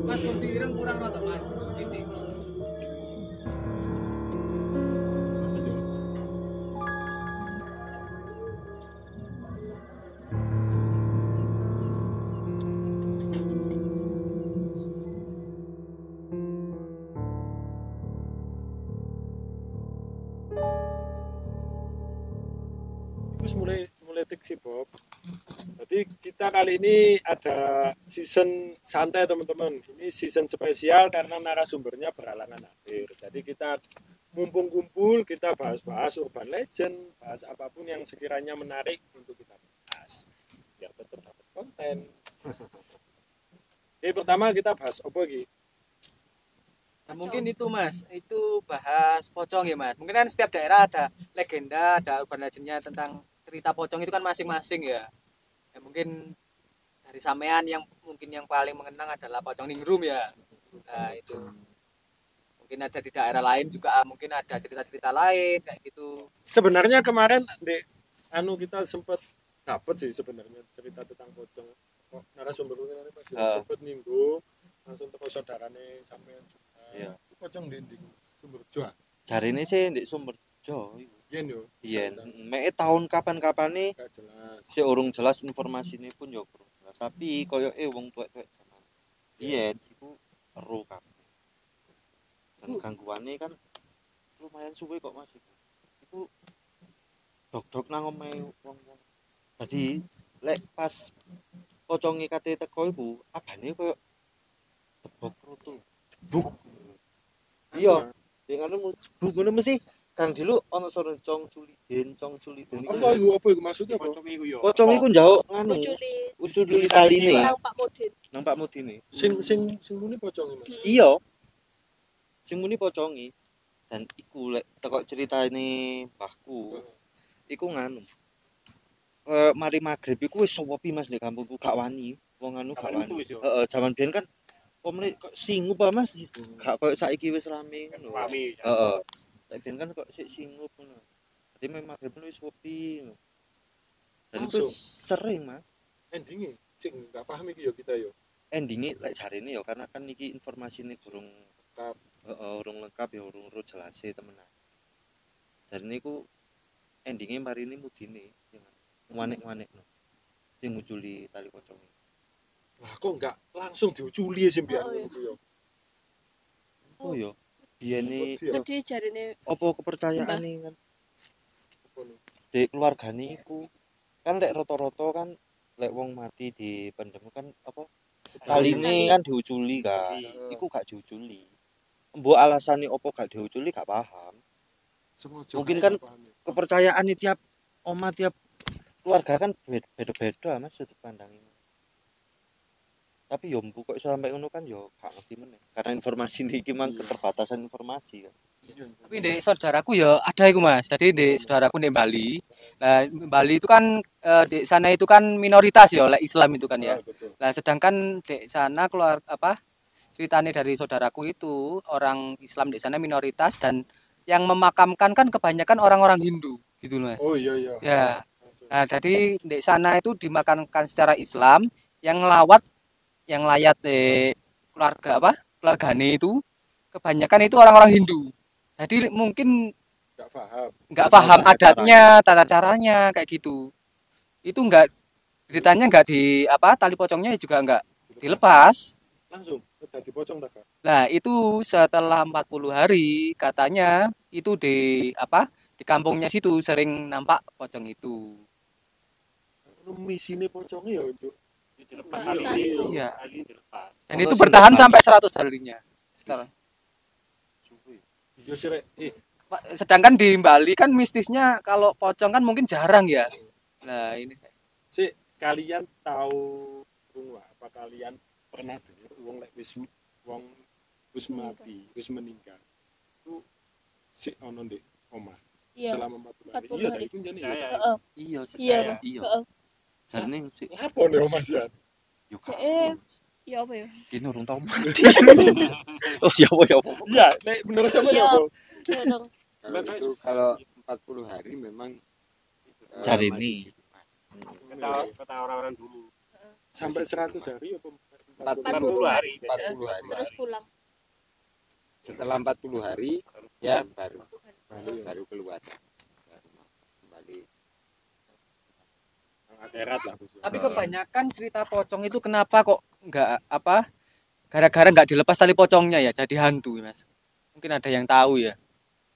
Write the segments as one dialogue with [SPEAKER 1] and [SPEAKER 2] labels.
[SPEAKER 1] Mas kursi ireng kurang rada Mas. Ini.
[SPEAKER 2] Terus mulai tik sih Bob. Jadi kita kali ini ada season santai teman-teman. Ini season spesial karena narasumbernya berhalangan hadir. Jadi kita mumpung kumpul kita bahas-bahas urban legend, bahas apapun yang sekiranya menarik untuk kita bahas. Biar tetap dapat konten. Oke, pertama kita bahas apa lagi?
[SPEAKER 1] Nah, mungkin itu Mas, itu bahas pocong ya Mas. Mungkin kan setiap daerah ada legenda, ada urban legendnya tentang cerita pocong itu kan masing-masing ya. Ya mungkin dari sampean yang mungkin yang paling mengenang adalah pocong ningrum ya. Nah itu mungkin ada di daerah lain juga mungkin ada cerita-cerita lain kayak gitu.
[SPEAKER 2] Sebenarnya kemarin kita sempat dapat sih sebenarnya cerita tentang pocong. Kok narasumbernya ini pas sempat minggu langsung teko saudarane sampean.
[SPEAKER 3] Iya.
[SPEAKER 2] Pocong ndi Sumberjo.
[SPEAKER 3] Jarine sih ndek Sumberjo iku.
[SPEAKER 2] Yen yo.
[SPEAKER 3] Iya, mek tahun kapan-kapane
[SPEAKER 2] Gak jelas.
[SPEAKER 3] sik urung jelas informasine pun yo kurang jelas. Tapi koyoke wong tuwek-tuwek zaman biyen iku ero kabeh. Dan gangguane kan lumayan suwe kok Mas iku. Iku dok-dok nang omahe wong-wong. Dadi lek pas poconge kate teko iku abane koyo tebok rutu. Buk. Iya, yang anu buk ngono mesti kan dulu ana sore cong culiden iku.
[SPEAKER 2] Apa iku maksudnya apa?
[SPEAKER 3] Pocong iku njauk nganu. Uculi taline.
[SPEAKER 4] Nang Pak Mudin.
[SPEAKER 3] Nang Pak Mudine.
[SPEAKER 2] Sing muni poconge Mas.
[SPEAKER 3] Iya. Sing muni poconge. Dan iku lek teko ceritane mbahku. Iku nganu. Mari magrib iku wis sepi Mas nek kampungku gak wani. Wong anu gak wani. Heeh, jaman biyen kan omne kok singup apa Mas? Gak koyo saiki wis rame ngono.
[SPEAKER 5] Rame.
[SPEAKER 3] Heeh. Saiki biyen kan kok sik singup ngono. Dadi memang magrib wis sepi. Dan itu sering Mas.
[SPEAKER 2] Endinge sing gak paham iki yo kita yo.
[SPEAKER 3] Endinge lek jarene ya karena kan iki informasine kurang
[SPEAKER 2] Lengkap.
[SPEAKER 3] urung lengkap ya urung jelas temenan. Jarene iku endinge marine mudine yang wanek-wanekno. Sing nguculi tali poconge.
[SPEAKER 2] Lah kok enggak langsung diuculi sih mbiyen ngono yo.
[SPEAKER 3] Oh ya, biyene
[SPEAKER 4] Gede jarine
[SPEAKER 3] apa kepercayaane kan
[SPEAKER 2] Apa nih?
[SPEAKER 3] di keluargane iku kan lek rata-rata kan lek wong mati di pendem kan apa taline kan diuculi kan iku gak diuculi mbok alasane opo gak diuculi gak paham mungkin kan kepercayaan tiap oma tiap keluarga kan beda-beda Mas sudut pandangnya tapi yo mbok kok iso sampe ngono kan yo gak ngerti meneh karena informasi iki mang keterbatasan informasi kan.
[SPEAKER 1] Tapi di saudaraku ya ada itu Mas. Jadi di saudaraku di Bali. Nah, Bali itu kan di sana itu kan minoritas ya, oleh Islam itu kan ya. Nah, sedangkan di sana keluar apa ceritanya dari saudaraku itu orang Islam di sana minoritas dan yang memakamkan kan kebanyakan orang-orang Hindu gitu Mas.
[SPEAKER 2] Oh iya iya.
[SPEAKER 1] Ya. Nah, jadi di sana itu dimakamkan secara Islam yang layat keluarga apa? Keluargane itu kebanyakan itu orang-orang Hindu. Jadi mungkin nggak paham adatnya, tata caranya kayak gitu. Itu nggak ceritanya nggak di apa tali pocongnya juga nggak dilepas.
[SPEAKER 2] Langsung udah dipocong tak?
[SPEAKER 1] Nah, itu setelah 40 hari katanya itu di apa? Di kampungnya situ sering nampak pocong itu.
[SPEAKER 2] Misine pocongnya ya untuk
[SPEAKER 5] Dilepas kali ini.
[SPEAKER 1] Iya.
[SPEAKER 5] Kali dilepas.
[SPEAKER 1] Dan itu bertahan sampai 100 harinya. Setelah.
[SPEAKER 2] Yo sih
[SPEAKER 1] Sedangkan di Bali kan mistisnya kalau pocong kan mungkin jarang ya. Nah, ini
[SPEAKER 2] sih kalian tahu apa kalian pernah dengar wong lek wis mati, wis meninggal. Itu sik ono ndek omah.
[SPEAKER 4] Iya.
[SPEAKER 2] Selama 40 hari.
[SPEAKER 4] 40
[SPEAKER 2] Iya,
[SPEAKER 4] hari.
[SPEAKER 2] itu jadi.
[SPEAKER 4] Heeh.
[SPEAKER 3] Iya
[SPEAKER 4] Iya.
[SPEAKER 3] iya
[SPEAKER 4] Heeh.
[SPEAKER 3] jarene sik
[SPEAKER 2] Apa nih omah sih?
[SPEAKER 3] yo gak
[SPEAKER 4] Ya apa ya?
[SPEAKER 3] kene urung tau mati oh ya apa
[SPEAKER 2] Iya, nek menurut sama ya apa?
[SPEAKER 4] Iya dong.
[SPEAKER 6] Itu kalau 40 hari memang
[SPEAKER 3] jarene
[SPEAKER 5] Kata orang-orang dulu.
[SPEAKER 2] Sampai 100 hari apa?
[SPEAKER 5] 40 hari.
[SPEAKER 6] 40 hari.
[SPEAKER 4] Terus pulang.
[SPEAKER 6] Setelah 40 hari ya baru keluar. Baru kembali.
[SPEAKER 2] Akhirat lah.
[SPEAKER 1] Tapi kebanyakan cerita pocong itu kenapa kok nggak apa? Gara-gara nggak dilepas tali pocongnya ya jadi hantu, Mas. Mungkin ada yang tahu ya.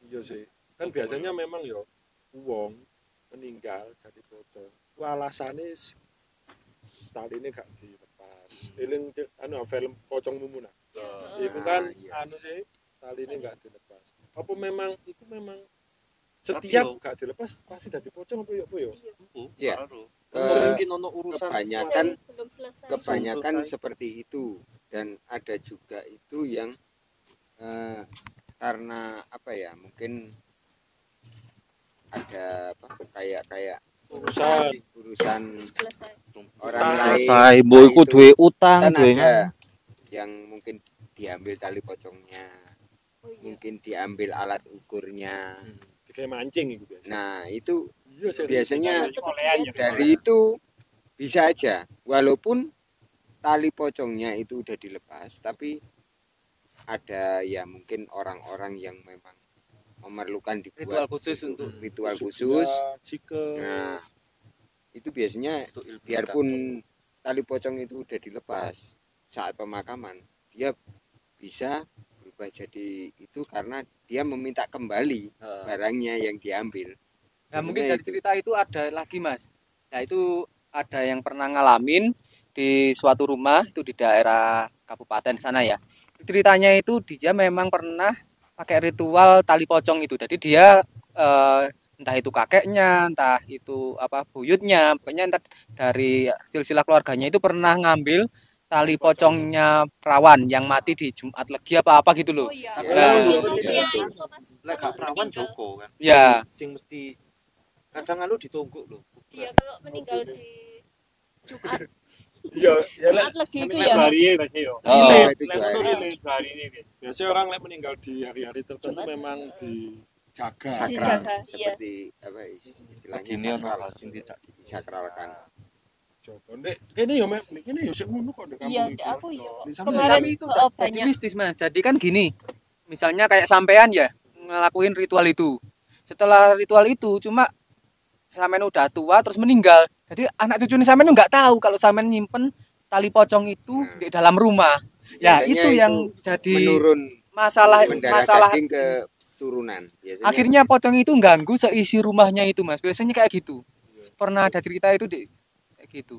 [SPEAKER 2] Iya sih. Kan biasanya memang yo wong meninggal jadi pocong. Ku alasane tali ini gak dilepas. Eling film Pocong Mumu nah. Iku kan anu sih tali ini gak dilepas. Apa memang iku memang setiap gak dilepas pasti dadi pocong apa yo?
[SPEAKER 6] Iya.
[SPEAKER 3] Mungkin ono urusan
[SPEAKER 4] Belum selesai.
[SPEAKER 6] Kebanyakan seperti itu, dan ada juga itu yang karena apa ya, mungkin ada apa kayak urusan
[SPEAKER 4] Selesai.
[SPEAKER 6] orang lain.
[SPEAKER 3] selesai boy ku duwe utang
[SPEAKER 6] Kan
[SPEAKER 3] duwe
[SPEAKER 6] ada yang mungkin diambil tali pocongnya,
[SPEAKER 4] Oh iya.
[SPEAKER 6] mungkin diambil alat ukurnya.
[SPEAKER 2] Kayak mancing itu biasa.
[SPEAKER 6] Nah itu
[SPEAKER 2] Iya
[SPEAKER 6] biasanya
[SPEAKER 5] Olehan ya.
[SPEAKER 6] dari itu bisa aja, walaupun tali pocongnya itu udah dilepas, tapi ada ya mungkin orang-orang yang memang memerlukan
[SPEAKER 1] Ritual
[SPEAKER 6] dibuat
[SPEAKER 1] khusus untuk
[SPEAKER 6] ritual khusus.
[SPEAKER 2] Jika
[SPEAKER 6] Nah itu biasanya biarpun tali pocong itu udah dilepas saat pemakaman, dia bisa berubah jadi itu karena dia meminta kembali barangnya yang diambil.
[SPEAKER 1] Nah, mungkin dari cerita itu ada lagi, Mas. Nah, itu ada yang pernah ngalamin di suatu rumah itu di daerah kabupaten sana ya. Ceritanya itu dia memang pernah pakai ritual tali pocong itu. Jadi dia entah itu kakeknya, entah itu apa buyutnya, pokoknya entah dari silsilah keluarganya itu pernah ngambil tali pocongnya perawan yang mati di Jumat Legi apa gitu loh.
[SPEAKER 4] Oh iya.
[SPEAKER 1] Nah,
[SPEAKER 4] Iya, itu Mas.
[SPEAKER 3] lek gak perawan Joko kan
[SPEAKER 1] Ya,
[SPEAKER 3] sing mesti kadang lu ditungguk lho.
[SPEAKER 4] Iya, kalau meninggal di Jumat.
[SPEAKER 2] iya ya lek
[SPEAKER 4] Jumat lagi itu
[SPEAKER 5] Sampai
[SPEAKER 4] ya.
[SPEAKER 5] hari ya Mas yo.
[SPEAKER 6] Oh, itu
[SPEAKER 2] lek
[SPEAKER 6] juga.
[SPEAKER 2] ngono
[SPEAKER 5] Ini
[SPEAKER 2] ini.
[SPEAKER 5] hari ini.
[SPEAKER 2] Biasanya orang lek meninggal di hari-hari tertentu memang dijaga.
[SPEAKER 6] Sakral,
[SPEAKER 4] Dijaga, iya.
[SPEAKER 6] seperti apa istilahnya
[SPEAKER 3] Begini ono
[SPEAKER 6] sakral,
[SPEAKER 3] hal sing tidak
[SPEAKER 6] disakralkan.
[SPEAKER 2] Coba ndek kene yo mek kene yo sik ngono kok ndek
[SPEAKER 4] Iya,
[SPEAKER 2] kampung
[SPEAKER 4] di
[SPEAKER 2] iki.
[SPEAKER 4] aku ya.
[SPEAKER 2] Di sampean
[SPEAKER 4] Kemarin
[SPEAKER 1] tapi itu
[SPEAKER 4] oh,
[SPEAKER 1] jadi
[SPEAKER 4] banyak.
[SPEAKER 1] mistis, Mas. Jadi kan gini, misalnya kayak sampean ya ngelakuin ritual itu. Setelah ritual itu cuma sampean udah tua terus meninggal. Jadi anak cucunya sampean tuh nggak tahu kalau sampean nyimpen tali pocong itu di dalam rumah. Ya,
[SPEAKER 6] Biasanya
[SPEAKER 1] itu yang jadi
[SPEAKER 6] menurun
[SPEAKER 1] masalah
[SPEAKER 6] mendarah daging ke turunan. Biasanya
[SPEAKER 1] akhirnya pocong itu ganggu seisi rumahnya itu, Mas. Biasanya kayak gitu. Pernah ada cerita itu kayak gitu.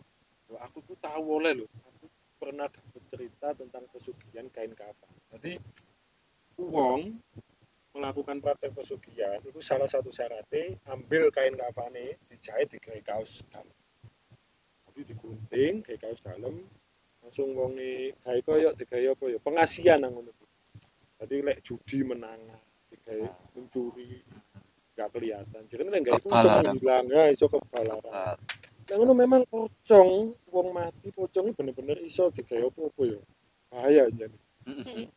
[SPEAKER 2] Loh, aku tuh tahu oleh loh. Aku pernah dapat cerita tentang pesugihan kain kafan. Jadi uang melakukan praktek pesugihan itu salah satu syaratnya ambil kain kafane dijahit di kaos dalam. Jadi digunting kayak kaos dalam langsung wonge gawe koyo digawe apa ya pengasihan nang ngono. Jadi lek judi menang, digawe mencuri nggak kelihatan. Jadi nek gawe iku iso
[SPEAKER 3] Kebalaran.
[SPEAKER 2] hilang ya iso kebalaran. Nah ngono memang pocong, wong mati pocong ini bener-bener iso digawe apa-apa ya. Bahaya jadi.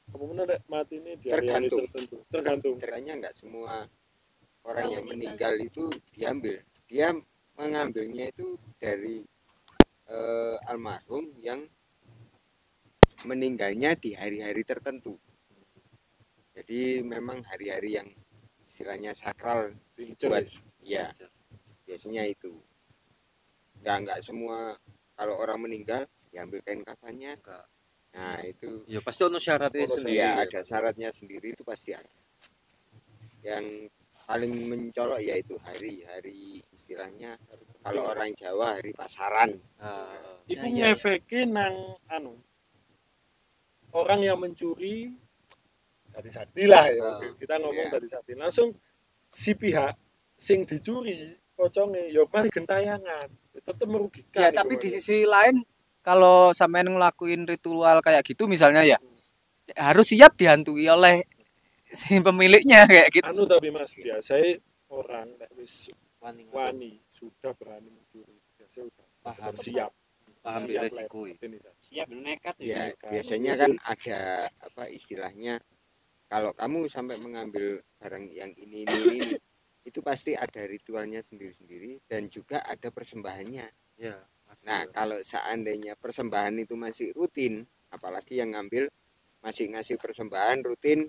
[SPEAKER 2] Apa bener nek mati ini di hari-hari
[SPEAKER 6] Tergantung.
[SPEAKER 2] tertentu. Tergantung.
[SPEAKER 6] Caranya nggak semua orang yang meninggal itu diambil. Dia mengambilnya itu dari almarhum yang meninggalnya di hari-hari tertentu. Jadi memang hari-hari yang istilahnya sakral buat ya biasanya itu. Nggak semua kalau orang meninggal diambil kain kafannya. Nah itu
[SPEAKER 3] Ya pasti ono syaratnya sendiri.
[SPEAKER 6] ya ada syaratnya sendiri, itu pasti ada. Yang paling mencolok yaitu hari istilahnya kalau orang Jawa hari pasaran.
[SPEAKER 2] Iku
[SPEAKER 1] Ya, ya.
[SPEAKER 2] ngefeke nang anu orang yang mencuri dari Sati lah ya. Kita ngomong
[SPEAKER 6] Ya.
[SPEAKER 2] dari Sati. Langsung si pihak sing dicuri pocongnya ya mari gentayangan. Tetap merugikan.
[SPEAKER 1] Ya,
[SPEAKER 2] itu,
[SPEAKER 1] tapi di
[SPEAKER 2] Mas.
[SPEAKER 1] sisi lain kalau sampean ngelakuin ritual kayak gitu misalnya ya harus siap dihantui oleh si pemiliknya kayak gitu.
[SPEAKER 2] Anu tapi Mas biasanya orang nek wis wani sudah berani mencuri biasanya udah
[SPEAKER 3] Paham.
[SPEAKER 2] siap
[SPEAKER 3] Paham resiko.
[SPEAKER 5] Siap nekat
[SPEAKER 6] Ya,
[SPEAKER 2] Kan.
[SPEAKER 6] biasanya kan ada apa istilahnya, kalau kamu sampai mengambil barang yang ini itu pasti ada ritualnya sendiri-sendiri dan juga ada persembahannya.
[SPEAKER 3] Ya.
[SPEAKER 6] Nah, kalau seandainya persembahan itu masih rutin, apalagi yang ngambil masih ngasih persembahan rutin,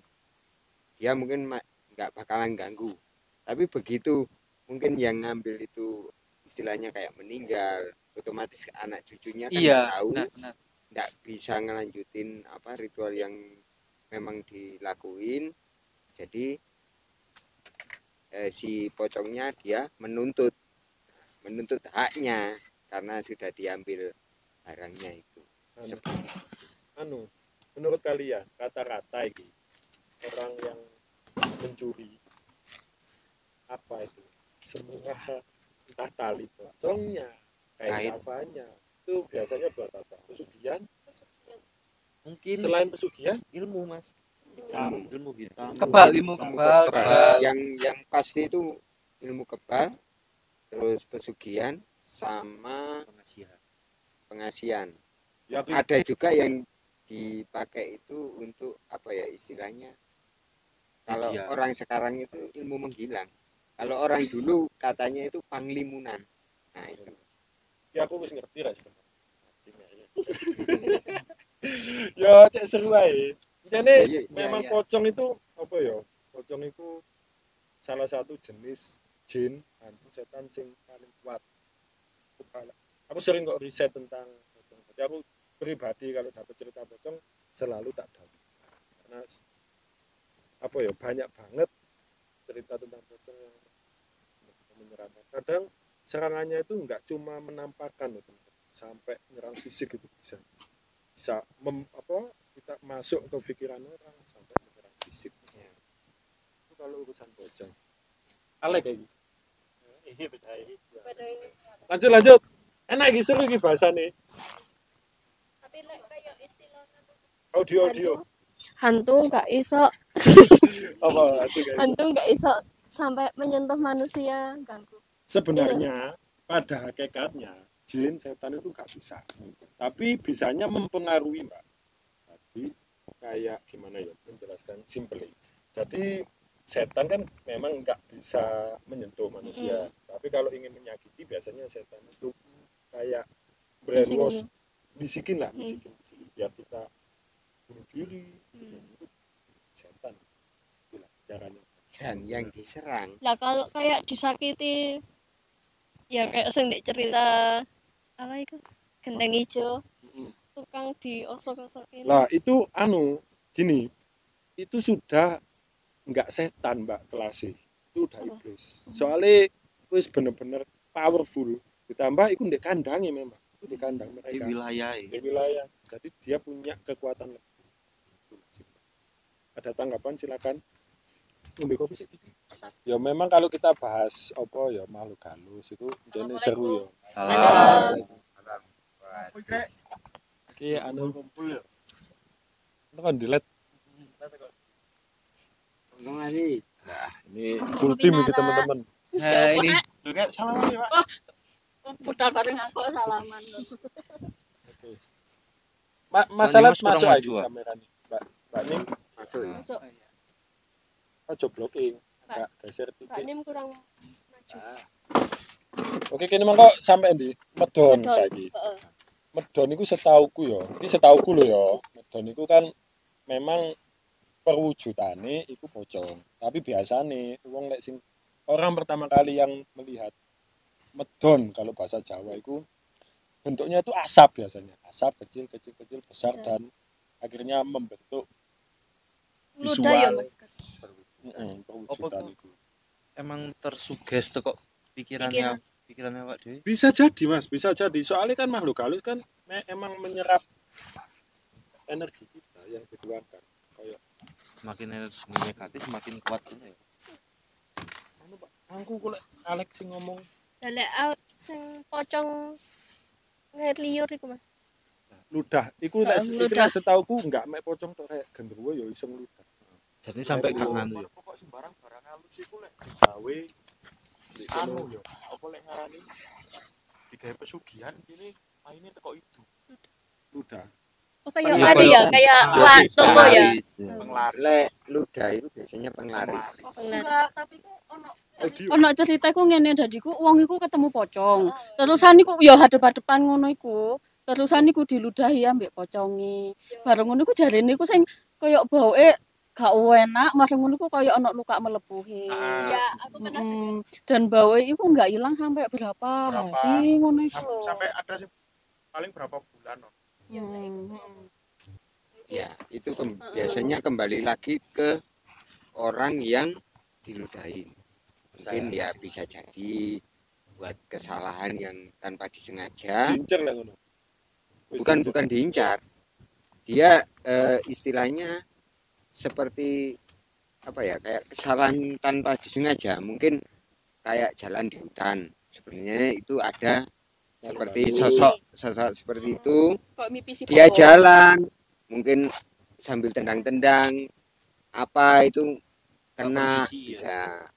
[SPEAKER 6] dia mungkin nggak bakalan ganggu. Tapi begitu mungkin yang ngambil itu istilahnya kayak meninggal, otomatis anak cucunya kan nggak tahu,
[SPEAKER 1] benar.
[SPEAKER 6] nggak bisa ngelanjutin apa ritual yang memang dilakuin. Jadi si pocongnya dia menuntut haknya karena sudah diambil barangnya itu.
[SPEAKER 2] Menurut kalian rata-rata ini orang yang mencuri apa itu semua, entah tali pocongnya, kain apanya, itu biasanya buat apa? Pesugihan?
[SPEAKER 3] Mungkin
[SPEAKER 2] Selain pesugihan,
[SPEAKER 3] ilmu mas, ilmu hitam,
[SPEAKER 1] Ilmu kebal juga.
[SPEAKER 6] Yang pasti itu ilmu kebal, terus pesugihan sama pengasihan.
[SPEAKER 2] ya
[SPEAKER 6] Ada juga yang dipakai itu untuk apa ya istilahnya, kalau
[SPEAKER 3] Media.
[SPEAKER 6] orang sekarang itu ilmu menghilang, kalau orang dulu katanya itu panglimunan. Nah itu
[SPEAKER 2] ya aku wis ngerti lah sebenarnya. Ya cek seru ae. Jadi
[SPEAKER 6] Iya,
[SPEAKER 2] memang
[SPEAKER 6] iya.
[SPEAKER 2] pocong itu apa ya? Pocong itu salah satu jenis jin hantu setan sing paling kuat. Aku sering kok riset tentang pocong. Jadi aku pribadi kalau dapat cerita pocong selalu tak tahu. Karena apa ya banyak banget cerita tentang pocong yang menyeramkan. Kadang serangannya itu enggak cuma menampakkan loh, teman-teman. Sampai nyerang fisik itu bisa kita masuk ke pikiran orang sampai menyerang fisik. Itu kalau urusan pocong. Alek kayak gitu.
[SPEAKER 5] Iya betul.
[SPEAKER 2] Lanjut. Enak iki seru iki bahasane.
[SPEAKER 4] Tapi lek kayak istilahnya
[SPEAKER 2] Audio.
[SPEAKER 4] hantu nggak iso
[SPEAKER 2] Apa itu kayak
[SPEAKER 4] hantu nggak iso sampai menyentuh manusia ganggu.
[SPEAKER 2] sebenarnya pada hakikatnya jin setan itu nggak bisa, tapi bisanya mempengaruhi mbak. Jadi kayak gimana ya menjelaskan simply. Jadi setan kan memang nggak bisa menyentuh manusia, tapi kalau ingin menyakiti biasanya setan itu kayak brainwash, bisikin biar kita bunuh diri. Itu setan itulah caranya.
[SPEAKER 6] dan yang diserang
[SPEAKER 4] Lah kalau kayak disakiti ya kayak sing ndek cerita apa itu genteng ijo tukang diosok-osokin.
[SPEAKER 2] Lah itu gini, itu sudah nggak setan mbak kelasnya, itu udah iblis. Soalnya wis bener-bener powerful, ditambah itu di kandangnya memang, itu di kandang
[SPEAKER 3] di
[SPEAKER 2] mereka,
[SPEAKER 3] wilayah
[SPEAKER 2] di wilayah, jadi dia punya kekuatan lebih. Ada tanggapan silakan. Ngombe kopi sih. Ya memang kalau kita bahas apa ya makhluk halus itu jadi seru ya.
[SPEAKER 3] salah.
[SPEAKER 2] Oke, kumpul ya. Itu kan delete.
[SPEAKER 6] ngomong sih
[SPEAKER 2] Ini full tim ini teman-teman.
[SPEAKER 1] Nah, ini
[SPEAKER 2] Kayak salah nih, Pak.
[SPEAKER 4] Budal bareng aku salaman.
[SPEAKER 2] Oke. Masalah
[SPEAKER 3] Mas kurang
[SPEAKER 2] masuk
[SPEAKER 3] maju,
[SPEAKER 2] aja
[SPEAKER 3] Pak.
[SPEAKER 2] kamera nih. Mbak Nim,
[SPEAKER 6] masuk ya.
[SPEAKER 4] Masuk.
[SPEAKER 2] aja blocking. Agak geser
[SPEAKER 4] Mbak
[SPEAKER 2] titik.
[SPEAKER 4] Nim kurang maju.
[SPEAKER 2] Oke, kini mangko sampai di Medon
[SPEAKER 4] Medon.
[SPEAKER 2] saiki.
[SPEAKER 4] Heeh.
[SPEAKER 2] Medon iku setauku ya. Iki setauku lho ya. Medon iku kan memang perwujudane iku pocong. Tapi biasane wong lek sing orang pertama kali yang melihat medon kalau bahasa Jawa itu bentuknya itu asap biasanya. Asap kecil besar
[SPEAKER 4] Besar.
[SPEAKER 2] dan akhirnya membentuk
[SPEAKER 4] Ludah ya
[SPEAKER 2] visual.
[SPEAKER 4] Mas.
[SPEAKER 2] Perwujudan
[SPEAKER 3] Apa
[SPEAKER 2] itu.
[SPEAKER 3] Emang tersuges tuh kok pikirannya Pak Dewi.
[SPEAKER 2] Bisa jadi Mas, bisa jadi. Soalnya kan makhluk halus kan emang menyerap energi kita yang dikeluarkan. Kayak
[SPEAKER 3] Semakin energi negatif semakin kuat ini ya.
[SPEAKER 2] Pak, aku golek Alex sing ngomong
[SPEAKER 4] Lah lek sing pocong ngeliur iku Mas.
[SPEAKER 2] ludah. Iku lek
[SPEAKER 4] Ludah.
[SPEAKER 2] setauku enggak mek pocong tok kayak genderuwo ya iso ludah.
[SPEAKER 3] Jadi sampai gak nganu ya.
[SPEAKER 2] Pokok sembarang barang halus iku lek digawe ya. Apa lek ngarani digawe pesugihan ini maine teko itu. Ludah.
[SPEAKER 4] Oh kayak
[SPEAKER 3] Iya,
[SPEAKER 4] anu ya, kayak lak toko ya.
[SPEAKER 6] Lek ludah itu biasanya penglaris.
[SPEAKER 4] Enggak,
[SPEAKER 7] tapi ku ono
[SPEAKER 2] Audio.
[SPEAKER 7] ono cerita iku ngene dadi ku wong iku ketemu pocong. Terusan iku ya hadep-hadepan ngono iku. Terusan niku diludahi ambek poconge. Bareng ngono iku jarene iku sing koyo bauke gak enak, bareng ngono iku koyo ana luka melepuhe.
[SPEAKER 4] Ya, aku pernah dengar.
[SPEAKER 7] Dan bauke iku enggak hilang sampai berapa hari ngono iku lho.
[SPEAKER 2] Sampai ada sih paling berapa bulan loh.
[SPEAKER 6] Ya, itu biasanya kembali lagi ke orang yang diludahin. Mungkin ya bisa jadi buat kesalahan yang tanpa disengaja.
[SPEAKER 2] Diincer lah ngono.
[SPEAKER 6] Bukan diincar. Dia istilahnya seperti apa ya, kayak kesalahan tanpa disengaja. Mungkin kayak jalan di hutan. Sebenarnya itu ada seperti sosok seperti itu.
[SPEAKER 7] Kok mipisi
[SPEAKER 6] Dia
[SPEAKER 7] pohon.
[SPEAKER 6] jalan mungkin sambil tendang-tendang apa itu kena
[SPEAKER 3] permisi,
[SPEAKER 6] bisa.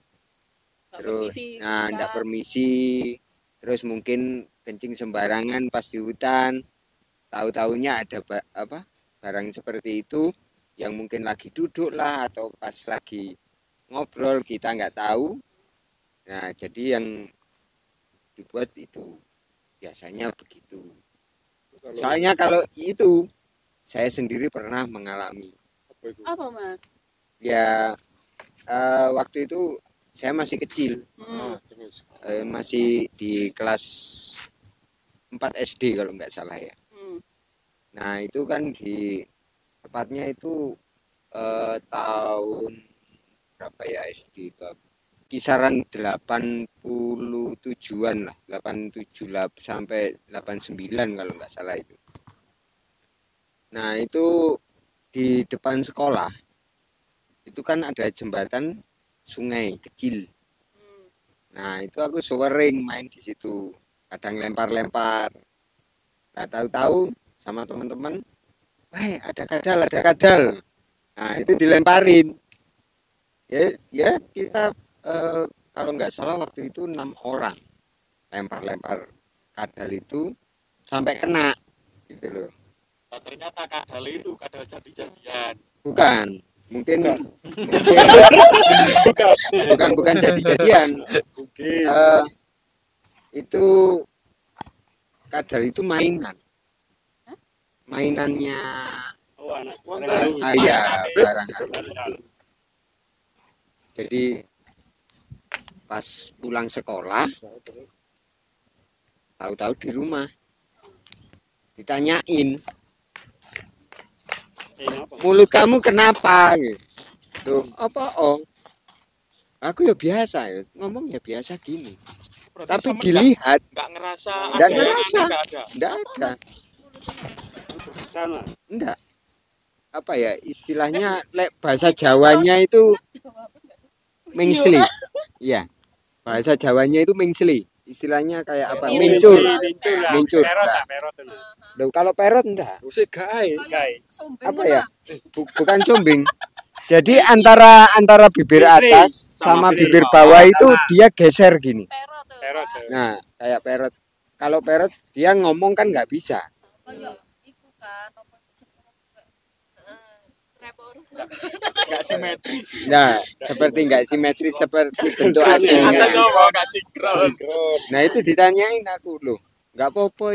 [SPEAKER 7] Nggak
[SPEAKER 6] Terus
[SPEAKER 7] permisi,
[SPEAKER 6] nah
[SPEAKER 7] bisa.
[SPEAKER 6] ndak permisi, terus mungkin kencing sembarangan pas di hutan, tahu-taunya ada barang seperti itu yang mungkin lagi duduk lah atau pas lagi ngobrol kita nggak tahu. Nah jadi yang dibuat itu biasanya begitu. Soalnya kalau itu saya sendiri pernah mengalami.
[SPEAKER 2] Apa itu?
[SPEAKER 7] Apa, Mas?
[SPEAKER 6] Ya waktu itu saya masih kecil.
[SPEAKER 2] Terus
[SPEAKER 6] Masih di kelas 4 SD kalau nggak salah ya. Nah itu kan di tepatnya itu tahun berapa ya SD itu? Kisaran 87-an lah, 87 sampai 89 kalau nggak salah itu. Nah itu di depan sekolah itu kan ada jembatan sungai kecil. Nah itu aku sering main di situ, kadang lempar-lempar. Nah tahu-tahu sama teman-teman, wah ada kadal. Nah itu dilemparin. Ya kita kalau nggak salah waktu itu 6 orang lempar-lempar kadal itu sampai kena gitu loh.
[SPEAKER 3] Ternyata kadal itu kadal jadi-jadian.
[SPEAKER 6] Bukan, mungkin
[SPEAKER 2] bukan.
[SPEAKER 6] bukan jadi-jadian.
[SPEAKER 2] Mungkin.
[SPEAKER 6] Itu kadal itu mainannya
[SPEAKER 5] Oh, anak.
[SPEAKER 6] ayah barang halus itu. Jadi pas pulang sekolah tahu-tahu di rumah ditanyain, mulut kamu kenapa gitu. Apa aku ya biasa ya, ngomong ya biasa gini. Tapi dilihat
[SPEAKER 3] Nggak ngerasa
[SPEAKER 6] Nggak
[SPEAKER 3] ada
[SPEAKER 6] ngerasa.
[SPEAKER 3] nggak ada.
[SPEAKER 6] enggak ada.
[SPEAKER 5] Sama.
[SPEAKER 6] Enggak. Apa ya istilahnya bahasa Jawanya itu mengsli. Iya. Bahasa Jawanya itu mengsli. Istilahnya kayak apa? Mincur. Mincur. Nah,
[SPEAKER 5] Perot.
[SPEAKER 6] loh, kalau perot enggak.
[SPEAKER 2] Usik gae.
[SPEAKER 5] Guys.
[SPEAKER 6] Apa ya? Bukan sombing. Jadi antara bibir
[SPEAKER 5] Mengsli
[SPEAKER 6] atas sama
[SPEAKER 5] sama
[SPEAKER 6] bibir
[SPEAKER 5] bibir
[SPEAKER 6] bawah
[SPEAKER 5] bawah
[SPEAKER 6] itu
[SPEAKER 5] sama.
[SPEAKER 6] dia geser gini.
[SPEAKER 5] Perot.
[SPEAKER 6] Nah, kayak perot. Kalau perot dia ngomong kan nggak bisa.
[SPEAKER 7] Kayak iku kan apa
[SPEAKER 3] Nggak simetris.
[SPEAKER 6] Nah, seperti nggak simetris seperti bentuk aslinya.
[SPEAKER 3] Ada ngomong nggak sinkron.
[SPEAKER 6] Nah, itu ditanyain aku loh. Nggak apa-apa.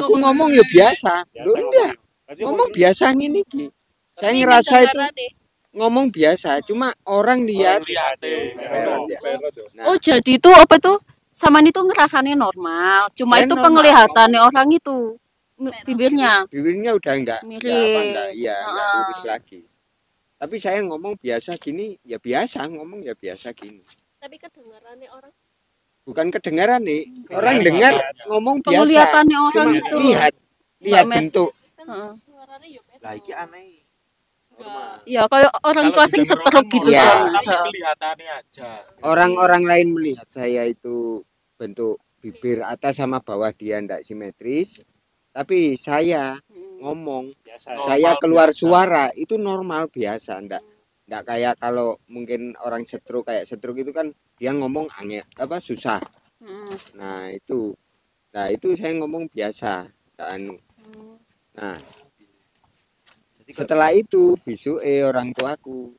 [SPEAKER 6] Aku ngomong ya biasa. Loh enggak. Ngomong biasa gini Ki. Saya ngerasa itu ngomong biasa, cuma orang lihat
[SPEAKER 3] Lihat
[SPEAKER 6] perot ya.
[SPEAKER 2] Perot yo.
[SPEAKER 6] Nah,
[SPEAKER 7] Oh, jadi itu apa tuh? Sama itu ngerasanya normal. Cuma
[SPEAKER 6] Saya
[SPEAKER 7] itu
[SPEAKER 6] normal.
[SPEAKER 7] penglihatannya orang itu bibirnya.
[SPEAKER 6] bibirnya udah enggak
[SPEAKER 7] Miring.
[SPEAKER 6] enggak lurus lagi. Tapi saya ngomong biasa gini, ya biasa ngomong ya biasa gini.
[SPEAKER 4] Tapi kedengarannya orang
[SPEAKER 6] Bukan kedengaran nih, orang dengar ngomong biasa.
[SPEAKER 7] Penglihatannya orang
[SPEAKER 6] Cuma
[SPEAKER 7] itu.
[SPEAKER 6] lihat
[SPEAKER 7] Mbak Mes.
[SPEAKER 6] bentuk.
[SPEAKER 4] kan
[SPEAKER 7] Heeh.
[SPEAKER 4] suaranya ya beda.
[SPEAKER 3] Lah iki aneh. Normal.
[SPEAKER 7] Ya kayak orang tua sing setruk gitu
[SPEAKER 6] Ya.
[SPEAKER 7] kan.
[SPEAKER 3] Tapi kelihatannya aja.
[SPEAKER 6] Orang-orang lain melihat saya itu bentuk bibir atas sama bawah dia ndak simetris. Tapi saya ngomong,
[SPEAKER 5] Biasa.
[SPEAKER 6] saya
[SPEAKER 3] Normal
[SPEAKER 6] keluar
[SPEAKER 3] biasa.
[SPEAKER 6] suara itu normal biasa, ndak kayak kalau mungkin orang setruk kayak setruk itu kan dia ngomong susah. Nah itu saya ngomong biasa, ndak anu. Nah setelah itu besok orang tuaku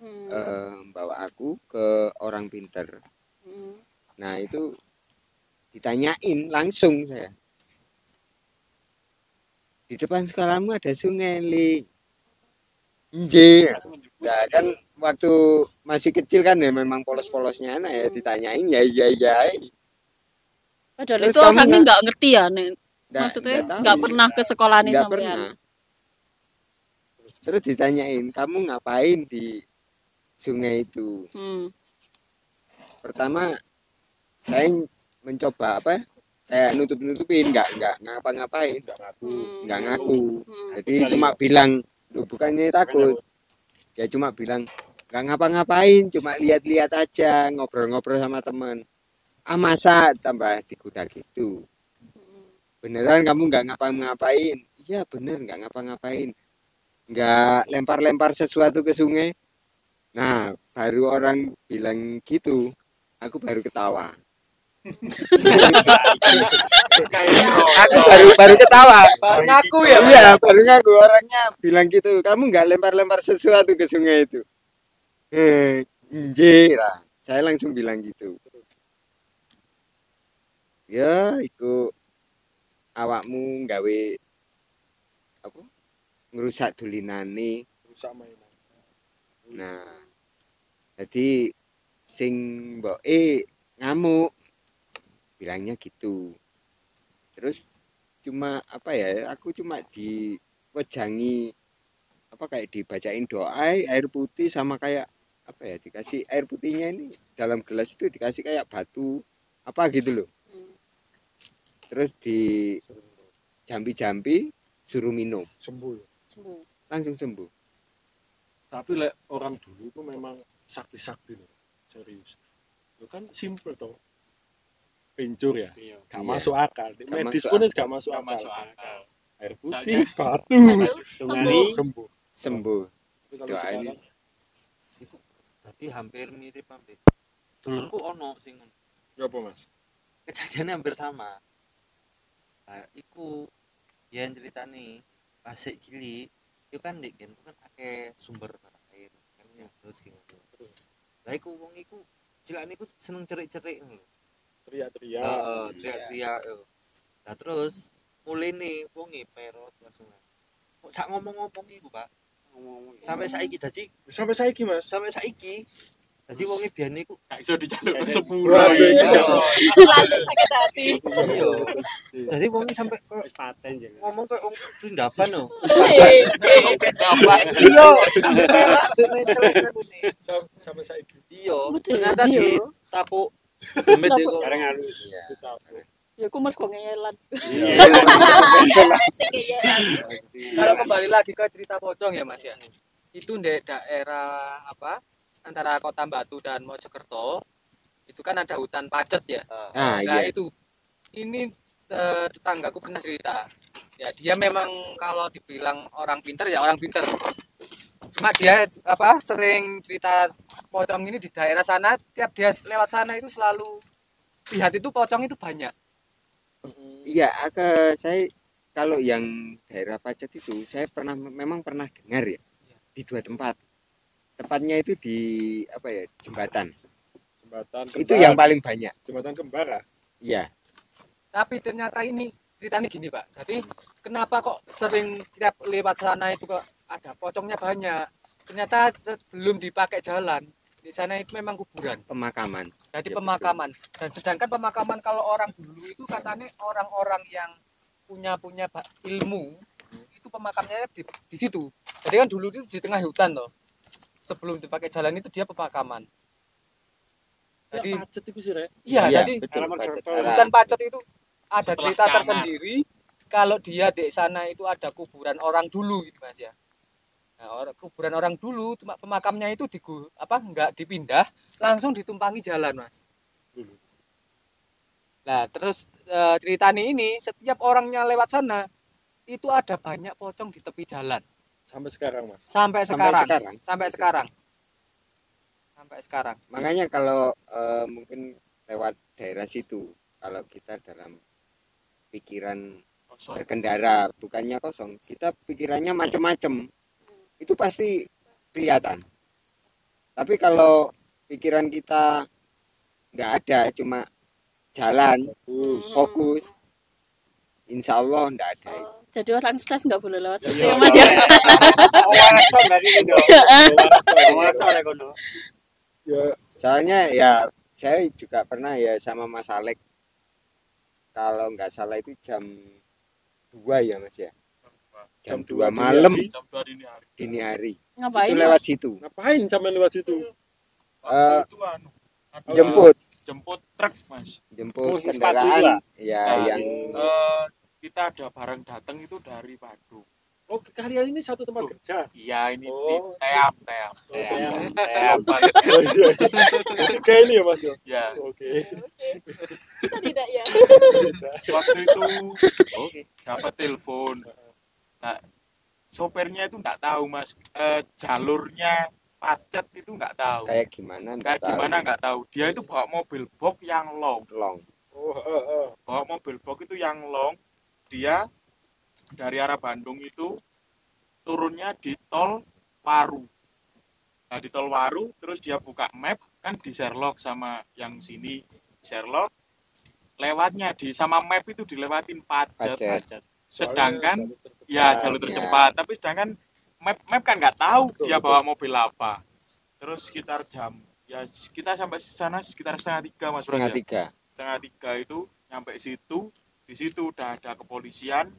[SPEAKER 6] bawa aku ke orang pinter. Nah itu ditanyain langsung saya. di depan sekolahmu ada sungai, Li. Nje. Nah, kan waktu masih kecil kan ya memang polos-polosnya anak ya ditanyain ya iya.
[SPEAKER 7] Padahal
[SPEAKER 6] Terus
[SPEAKER 7] itu
[SPEAKER 6] kamu
[SPEAKER 7] orangnya nggak ngerti ya, Nek. Maksudnya
[SPEAKER 6] tahu.
[SPEAKER 7] nggak pernah ke sekolah nih
[SPEAKER 6] Nggak
[SPEAKER 7] sampean.
[SPEAKER 6] pernah. Terus ditanyain, kamu ngapain di sungai itu? Pertama saya mencoba kayak nutup-nutupin, nggak ngapa-ngapain, nggak ngaku. Jadi cuma bilang, lu bukannya takut, ya cuma bilang nggak ngapa-ngapain, cuma lihat-lihat aja, ngobrol-ngobrol sama temen. Masa tambah dikuda gitu. Beneran kamu nggak ngapa-ngapain? Iya bener, nggak ngapa-ngapain, nggak lempar-lempar sesuatu ke sungai. Nah baru orang bilang gitu, aku baru ketawa. Aku baru ketawa.
[SPEAKER 1] Baru ngaku ya, Mas?
[SPEAKER 6] Iya, baru ngaku. Orangnya bilang gitu, kamu nggak lempar-lempar sesuatu ke sungai itu. Lah. Saya langsung bilang gitu. Ya, itu awakmu gawe apa? Ngerusak dolinane,
[SPEAKER 2] rusak mainan.
[SPEAKER 6] Nah, jadi sing mboke ngamuk bilangnya gitu. Terus cuma aku cuma diwejangi kayak dibacain doa air putih sama kayak dikasih air putihnya ini dalam gelas itu dikasih kayak batu gitu loh. Terus di jampi-jampi suruh minum,
[SPEAKER 2] Sembuh.
[SPEAKER 6] langsung sembuh.
[SPEAKER 2] Tapi orang dulu itu memang sakti-sakti loh, serius. Itu kan simple toh. Pencur ya, gak masuk akal. Di medis pun gak masuk akal. Air putih, batu,
[SPEAKER 6] sembuh.
[SPEAKER 2] Tapi kalau
[SPEAKER 6] Doa ini.
[SPEAKER 2] sekarang,
[SPEAKER 3] Jadi hampir mirip dulurku ono sing ngono.
[SPEAKER 2] ya apa Mas?
[SPEAKER 3] Kejadiannya hampir sama. Nah, iku yang ceritane pas cilik itu kan ndek kan akeh sumber air kan ya terus gimana. Lah iku wong iku cilik niku seneng cerik-cerik ngono.
[SPEAKER 2] Teriak-teriak.
[SPEAKER 3] Teriak-teriak. Nah terus mulai nih wongi perot langsung. Kok sak ngomong-ngomong iku, Pak. Sampai saiki dadi
[SPEAKER 2] Sampai saiki Mas.
[SPEAKER 3] sampai saiki dadi wonge biyen niku
[SPEAKER 5] Gak iso dijaluk
[SPEAKER 2] Waduh,
[SPEAKER 5] sepuluh.
[SPEAKER 4] Selalu sakit hati.
[SPEAKER 3] iya. Dadi wonge sampai kok
[SPEAKER 5] Wis paten jeneng.
[SPEAKER 3] ngomong kok wong Rindavan lho.
[SPEAKER 4] Iya.
[SPEAKER 3] Iya, pelak dene celek ini.
[SPEAKER 2] Sampai saiki.
[SPEAKER 3] Iya,
[SPEAKER 7] Betul,
[SPEAKER 3] ternyata
[SPEAKER 7] iya.
[SPEAKER 3] ditapuk demit iku.
[SPEAKER 5] Bareng halus.
[SPEAKER 6] Iya.
[SPEAKER 7] Ya aku mergo ngeyelan.
[SPEAKER 1] Kalau kembali lagi ke cerita pocong ya Mas ya, itu di daerah antara Kota Batu dan Mojokerto itu kan ada hutan pacet ya.
[SPEAKER 6] Nah,
[SPEAKER 1] Nah
[SPEAKER 6] iya.
[SPEAKER 1] itu ini tetanggaku pernah cerita ya, dia memang kalau dibilang orang pinter ya orang pinter, cuma dia sering cerita pocong ini di daerah sana. Tiap dia lewat sana itu selalu lihat itu pocong itu banyak.
[SPEAKER 6] Iya, saya kalau yang daerah Pacet itu saya memang pernah dengar ya di 2 tempat. Tepatnya itu di jembatan.
[SPEAKER 2] Jembatan
[SPEAKER 6] Itu yang paling banyak.
[SPEAKER 2] Jembatan Kembar.
[SPEAKER 6] Iya.
[SPEAKER 1] Tapi ternyata ini ceritanya gini Pak, jadi kenapa kok sering setiap lewat sana itu kok ada pocongnya banyak? Ternyata sebelum dipakai jalan di sana itu memang kuburan,
[SPEAKER 6] Pemakaman.
[SPEAKER 1] jadi
[SPEAKER 6] Ya,
[SPEAKER 1] pemakaman. Dan sedangkan pemakaman kalau orang dulu itu katanya orang-orang yang punya ilmu itu pemakamnya di situ. Jadi kan dulu itu di tengah hutan loh. Sebelum dipakai jalan itu dia pemakaman. Jadi
[SPEAKER 2] Pacet itu sih, Rek.
[SPEAKER 1] iya,
[SPEAKER 6] Iya,
[SPEAKER 1] jadi
[SPEAKER 6] betul,
[SPEAKER 5] Alamat
[SPEAKER 6] Pacet.
[SPEAKER 5] Kerto.
[SPEAKER 1] hutan Pacet itu ada
[SPEAKER 5] Setelah
[SPEAKER 1] cerita
[SPEAKER 5] kamar.
[SPEAKER 1] tersendiri kalau dia di sana itu ada kuburan orang dulu gitu Mas ya. Nah, kuburan orang dulu cuma pemakamnya itu enggak dipindah, langsung ditumpangi jalan Mas.
[SPEAKER 2] Dulu.
[SPEAKER 1] Nah terus ceritanya ini setiap orangnya lewat sana itu ada banyak pocong di tepi jalan
[SPEAKER 2] Sampai sekarang Mas.
[SPEAKER 1] sampai
[SPEAKER 6] Sampai sekarang.
[SPEAKER 1] sekarang.
[SPEAKER 6] Makanya kalau mungkin lewat daerah situ, kalau kita dalam pikiran berkendara bukannya kosong, kita pikirannya macam-macam. Itu pasti kelihatan. Tapi kalau pikiran kita nggak ada, cuma jalan, fokus, insya Allah nggak ada.
[SPEAKER 7] Jadi orang stres nggak boleh lewat situ
[SPEAKER 5] Iya,
[SPEAKER 7] ya Mas ya.
[SPEAKER 5] Awas kok berarti itu. Awas kok rek kono.
[SPEAKER 2] Ya,
[SPEAKER 6] Soalnya ya saya juga pernah ya sama Mas Alek, kalau nggak salah itu jam 2 ya Mas ya, jam 2
[SPEAKER 2] dini
[SPEAKER 6] malam
[SPEAKER 2] hari.
[SPEAKER 5] Jam 2 dini hari.
[SPEAKER 6] dini hari
[SPEAKER 7] Ngapain
[SPEAKER 6] itu
[SPEAKER 7] Mas?
[SPEAKER 6] lewat situ
[SPEAKER 2] Ngapain sampai lewat situ?
[SPEAKER 5] Waktu itu anu ada
[SPEAKER 6] jemput
[SPEAKER 5] truk, Mas.
[SPEAKER 6] jemput
[SPEAKER 5] Sepatu itu lah.
[SPEAKER 6] kendaraan ya
[SPEAKER 5] Nah,
[SPEAKER 6] yang
[SPEAKER 5] kita ada barang datang itu dari Bandung.
[SPEAKER 2] Oh, kalian ini satu tempat kerja.
[SPEAKER 5] Iya, ini
[SPEAKER 2] Oh.
[SPEAKER 5] teap.
[SPEAKER 2] Teap.
[SPEAKER 5] banget.
[SPEAKER 2] Oh iya. Kayak ini ya Mas ya.
[SPEAKER 5] Ya,
[SPEAKER 2] Oke.
[SPEAKER 4] Kita tidak ya.
[SPEAKER 5] waktu itu dapat telepon. Nah, sopirnya itu nggak tahu, Mas. Jalurnya pacet itu nggak tahu.
[SPEAKER 6] kayak gimana
[SPEAKER 5] Kayak gimana nggak tahu. Dia itu bawa mobil box yang long.
[SPEAKER 2] Oh,
[SPEAKER 5] Bawa mobil box itu yang long. Dia dari arah Bandung itu turunnya di tol Waru. Nah, di tol Waru terus dia buka map kan di Sherlock sama yang sini Sherlock. Lewatnya di sama map itu dilewatin pacet.
[SPEAKER 6] Pacet.
[SPEAKER 5] Sedangkan
[SPEAKER 2] Soalnya
[SPEAKER 5] jalur
[SPEAKER 6] Iya.
[SPEAKER 5] tercepat, tapi sedangkan map kan nggak tahu
[SPEAKER 2] Betul,
[SPEAKER 5] dia
[SPEAKER 2] betul.
[SPEAKER 5] bawa mobil apa. Terus sekitar jam ya kita sampai sana sekitar 2:30 Mas Bros.
[SPEAKER 6] setengah
[SPEAKER 5] Ya.
[SPEAKER 6] 3
[SPEAKER 5] 2:30 itu nyampe situ, di situ udah ada kepolisian